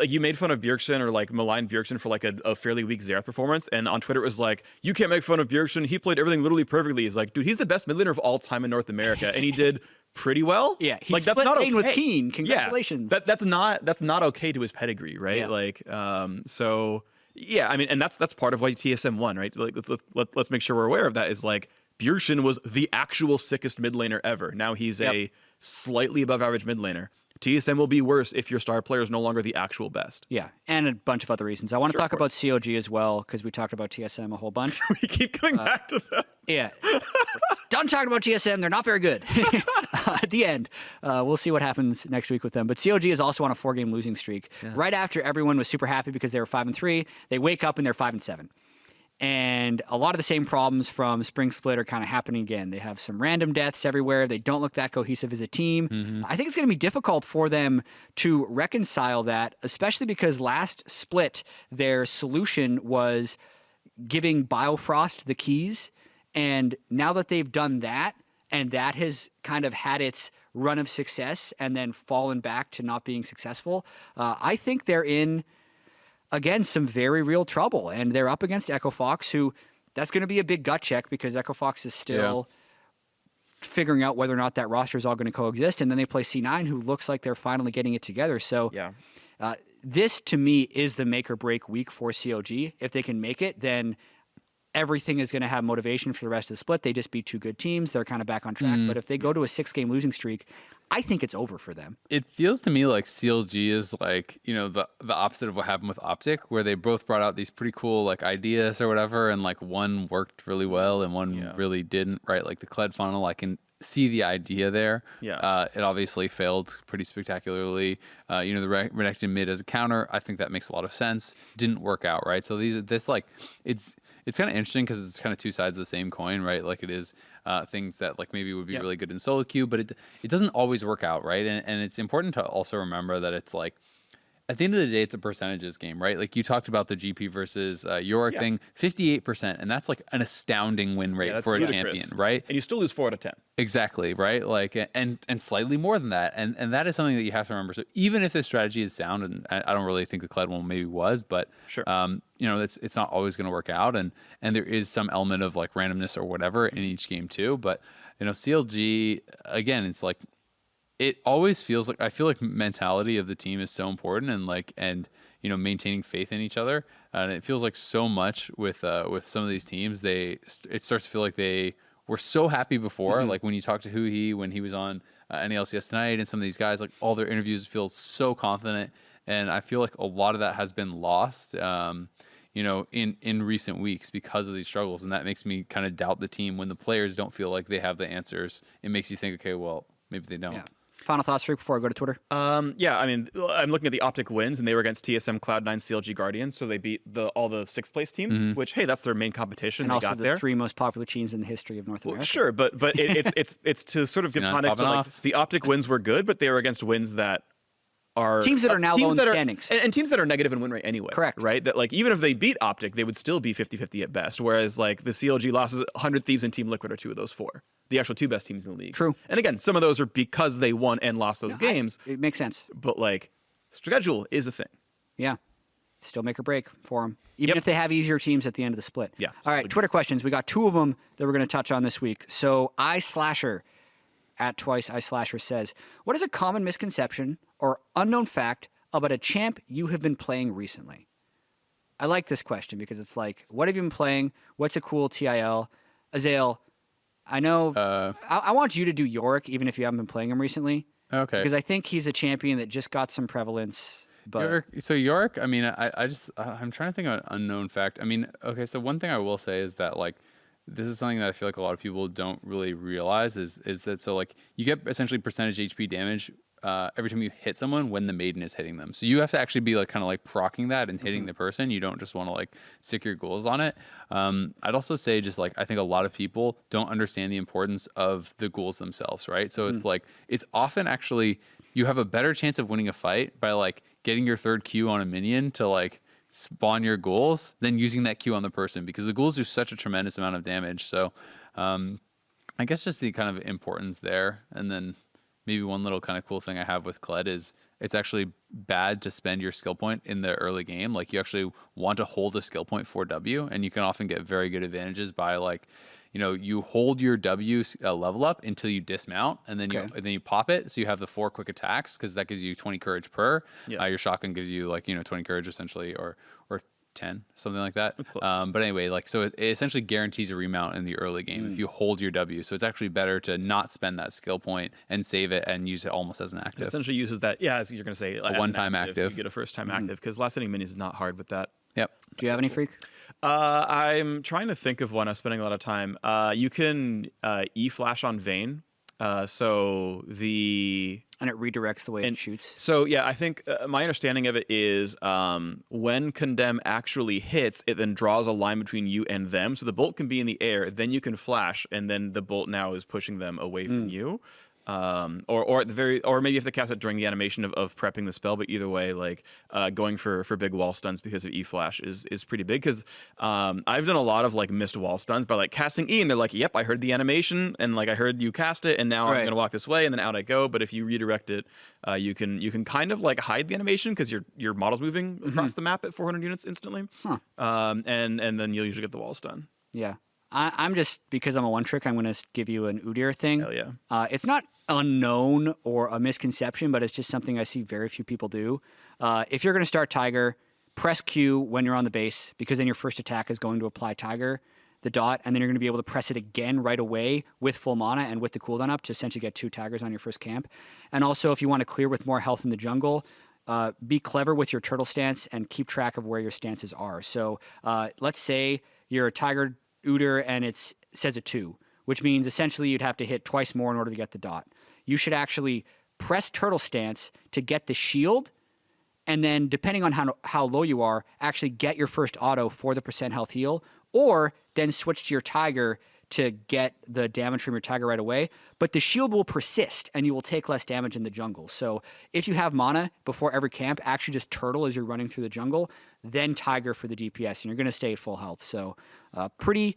you made fun of Bjergsen or maligned Bjergsen for a fairly weak Xerath performance, and on Twitter it was you can't make fun of Bjergsen. He played everything literally perfectly. He's dude, he's the best mid laner of all time in North America, and he did pretty well. Yeah, he split lane with Keen. Congratulations. Yeah, that's not okay to his pedigree, right? Yeah. So yeah, and that's part of why TSM won, right? Let's make sure we're aware of that. Is Bjergsen was the actual sickest mid laner ever. Now he's a slightly above average mid laner. TSM will be worse if your star player is no longer the actual best. Yeah, and a bunch of other reasons. I want to Sure, talk of about COG as well, because we talked about TSM a whole bunch. We keep coming back to that. Yeah. Done talking about TSM. They're not very good. At the end, we'll see what happens next week with them. But COG is also on a 4-game losing streak. Right after everyone was super happy because they were 5-3, they wake up and they're 5-7. And a lot of the same problems from Spring Split are kind of happening again. They have some random deaths everywhere. They don't look that cohesive as a team. I think it's going to be difficult for them to reconcile that, especially because last split, their solution was giving Biofrost the keys. And now that they've done that, and that has kind of had its run of success and then fallen back to not being successful, I think they're in, again, some very real trouble. And they're up against Echo Fox, who that's going to be a big gut check because Echo Fox is still figuring out whether or not that roster is all going to coexist. And then they play C9, who looks like they're finally getting it together. So this, to me, is the make or break week for COG. If they can make it, then everything is going to have motivation for the rest of the split. They just beat two good teams. They're kind of back on track. But if they go to a 6-game losing streak, I think it's over for them. It feels to me like CLG is like, the opposite of what happened with Optic, where they both brought out these pretty cool like ideas or whatever, and like one worked really well and one really didn't, right? Like the Kled funnel, I can see the idea there. It obviously failed pretty spectacularly. The Renekton mid as a counter, I think that makes a lot of sense. Didn't work out, right? So it's kind of interesting because it's kind of two sides of the same coin, right? Like it is things that like maybe would be really good in solo queue, but it doesn't always work out, right? And it's important to also remember that it's like, at the end of the day, it's a percentages game, right? Like you talked about the GP versus Yorick thing, 58%, and that's like an astounding win rate for a champion, right? And you still lose 4 out of 10. Exactly, right? Like, and slightly more than that, and that is something that you have to remember. So even if this strategy is sound, and I don't really think the Kled one maybe was, but it's not always going to work out, and there is some element of like randomness or whatever in each game too. But CLG again, it's like, it always feels like, I feel like mentality of the team is so important, and maintaining faith in each other. And it feels like so much with some of these teams, it starts to feel like they were so happy before. Like when you talk to Huhi, when he was on NA LCS tonight, and some of these guys, like all their interviews feel so confident. And I feel like a lot of that has been lost, in recent weeks because of these struggles. And that makes me kind of doubt the team when the players don't feel like they have the answers. It makes you think, okay, well, maybe they don't. Yeah. Final thoughts, Phreak, before I go to Twitter? I'm looking at the Optic wins, and they were against TSM, Cloud9, CLG, Guardians, so they beat all the 6th place teams, which, hey, that's their main competition. And they also got the there. 3 most popular teams in the history of North America. Well, sure, but it's to sort of give context to like the Optic wins were good, but they were against wins that are teams that are now low in standings. And teams that are negative in win rate anyway. Correct. Right? That like even if they beat Optic, they would still be 50-50 at best. Whereas like the CLG losses, 100 Thieves and Team Liquid are 2 of those 4. The actual 2 best teams in the league. True. And again, some of those are because they won and lost those games. It makes sense. But like schedule is a thing. Yeah. Still make or break for them. Even if they have easier teams at the end of the split. Yeah. All right, Twitter questions. We got 2 of them that we're going to touch on this week. So iSlasher at twice iSlasher says, what is a common misconception or unknown fact about a champ you have been playing recently? I like this question because it's like, what have you been playing? What's a cool TIL? Azael, I know I want you to do Yorick, even if you haven't been playing him recently. Okay. Because I think he's a champion that just got some prevalence. But Yorick, I mean, I'm trying to think of an unknown fact. I mean, okay, so one thing I will say is that like, this is something that I feel like a lot of people don't really realize is that, so like you get essentially percentage HP damage every time you hit someone when the maiden is hitting them. So you have to actually be like kind of like proccing that and hitting the person. You don't just want to like stick your goals on it. I'd also say just like, I think a lot of people don't understand the importance of the goals themselves, right? So it's like, it's often actually, you have a better chance of winning a fight by like getting your 3rd Q on a minion to like spawn your goals than using that Q on the person, because the goals do such a tremendous amount of damage. So I guess just the kind of importance there. And then maybe one little kind of cool thing I have with Kled is it's actually bad to spend your skill point in the early game. Like you actually want to hold a skill point for W, and you can often get very good advantages by like, you hold your W level up until you dismount, and then you pop it. So you have the 4 quick attacks, because that gives you 20 courage per. Your shotgun gives you like 20 courage essentially, or 10, something like that. That's close. But anyway, like, so it essentially guarantees a remount in the early game if you hold your W. So it's actually better to not spend that skill point and save it and use it almost as an It active. essentially uses that, yeah, as you're going to say, like, as an one-time active. You get a first-time active, because last inning minis is not hard with that. Yep. Do you have any, Phreak? I'm trying to think of one. I'm spending a lot of time. You can E-flash on Vayne. And it redirects the way it shoots. So yeah, I think my understanding of it is when Condemn actually hits, it then draws a line between you and them. So the bolt can be in the air, then you can flash, and then the bolt now is pushing them away from you. Or at the very, or maybe you have to cast it during the animation of prepping the spell. But either way, like going for big wall stuns because of E flash is pretty big. Because I've done a lot of like missed wall stuns by like casting E, and they're like, "Yep, I heard the animation, and like I heard you cast it, and now I'm gonna walk this way, and then out I go." But if you redirect it, you can kind of like hide the animation because your model's moving across the map at 400 units instantly. And then you'll usually get the wall stun. Yeah. I'm just, because I'm a one-trick, I'm going to give you an Udyr thing. Hell yeah. It's not unknown or a misconception, but it's just something I see very few people do. If you're going to start Tiger, press Q when you're on the base, because then your first attack is going to apply Tiger, the dot, and then you're going to be able to press it again right away with full mana and with the cooldown up to essentially get 2 Tigers on your first camp. And also, if you want to clear with more health in the jungle, be clever with your turtle stance and keep track of where your stances are. So let's say you're a Tiger Udyr and it says a 2, which means essentially you'd have to hit twice more in order to get the dot. You should actually press turtle stance to get the shield, and then depending on how low you are, actually get your first auto for the % health heal, or then switch to your Tiger to get the damage from your Tiger right away. But the shield will persist and you will take less damage in the jungle. So if you have mana before every camp, actually just turtle as you're running through the jungle, then Tiger for the DPS, and you're going to stay at full health. So pretty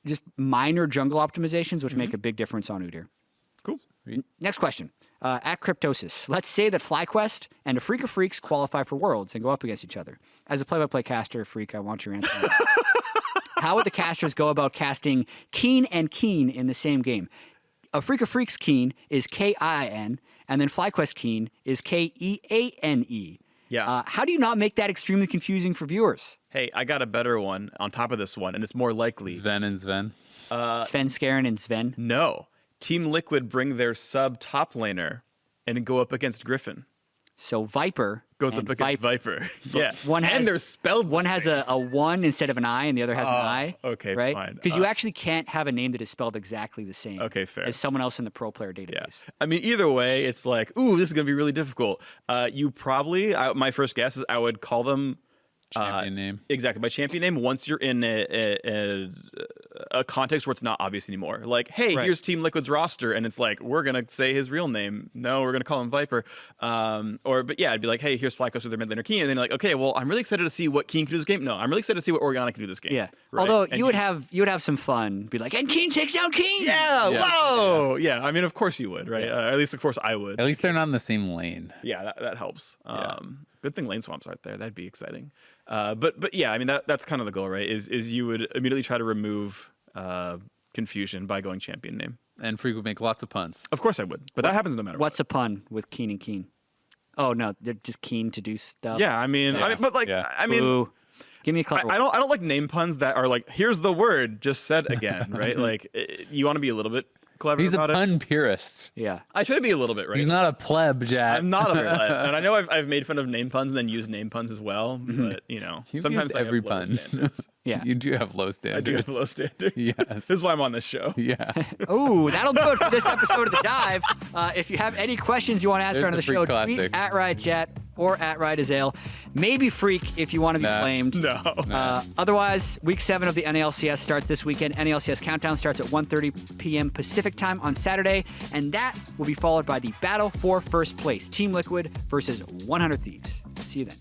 just minor jungle optimizations, which make a big difference on Udyr. Cool. Next question. At Cryptosis, let's say that FlyQuest and a Phreak of Phreaks qualify for Worlds and go up against each other. As a play-by-play caster, Phreak, I want your answer. How would the casters go about casting Keen and Keen in the same game? A Phreak of Phreaks Keen is K-I-N, and then FlyQuest Keen is K-E-A-N-E. Yeah. How do you not make that extremely confusing for viewers? Hey, I got a better one on top of this one, and it's more likely. Sven and Sven. Sven Skaren and Sven? No. Team Liquid bring their sub top laner and go up against Griffin. So Viper Goes up against Viper. Yeah. One has, and they're spelled one has a 1 instead of an I, and the other has an I. okay, right? fine. Because you actually can't have a name that is spelled exactly the same Okay, fair. as someone else in the pro player Yeah. database. I mean, either way, it's like, ooh, this is going to be really difficult. You probably, my first guess is I would call them Champion name. Exactly. By champion name, once you're in a context where it's not obvious anymore. Like, hey, here's Team Liquid's roster, and it's like, we're going to say his real name. No, we're going to call him Viper. But yeah, I'd be like, hey, here's FlyQuest with their mid laner Keen. And then like, okay, well, I'm really excited to see what Keen can do this game. No, I'm really excited to see what Oriana can do this game. Yeah. Right? Although And you would have some fun. Be like, and Keen takes down Keen! Yeah, whoa! Yeah, I mean, of course you would, right? At least, of course, I would. At least they're not in the same lane. Yeah, that helps. Good thing lane swamps aren't there. That'd be exciting. But yeah, I mean that's kind of the goal, right? Is you would immediately try to remove confusion by going champion name. And Phreak would make lots of puns. Of course I would, but that happens no matter What's a pun with Keen and Keen? Oh no, they're just keen to do stuff. what. Yeah, I mean, but like, Yeah. I mean. Ooh. Give me a clever I don't like name puns that are like, here's the word just said again, right? Like you want to be a little bit clever He's a about it. pun purist. Yeah. I try to be a little bit, right? He's not a pleb, Jack. I'm not a pleb, and I know I've made fun of name puns and then used name puns as well, but you know, You've sometimes used I every have low pun. standards. Yeah. You do have low I standards. do have low standards. Yes. This is why I'm on this show. Yeah. Ooh, that'll do it for this episode of The Dive. If you have any questions you want to answer There's on the the show, Phreak tweet classic. at RideJet or at RideAzale. Maybe Phreak if you want to be Nah. flamed. No. Otherwise, week 7 of the NA LCS starts this weekend. NA LCS Countdown starts at 1:30 p.m. Pacific time on Saturday, and that will be followed by the battle for first place. Team Liquid versus 100 Thieves. See you then.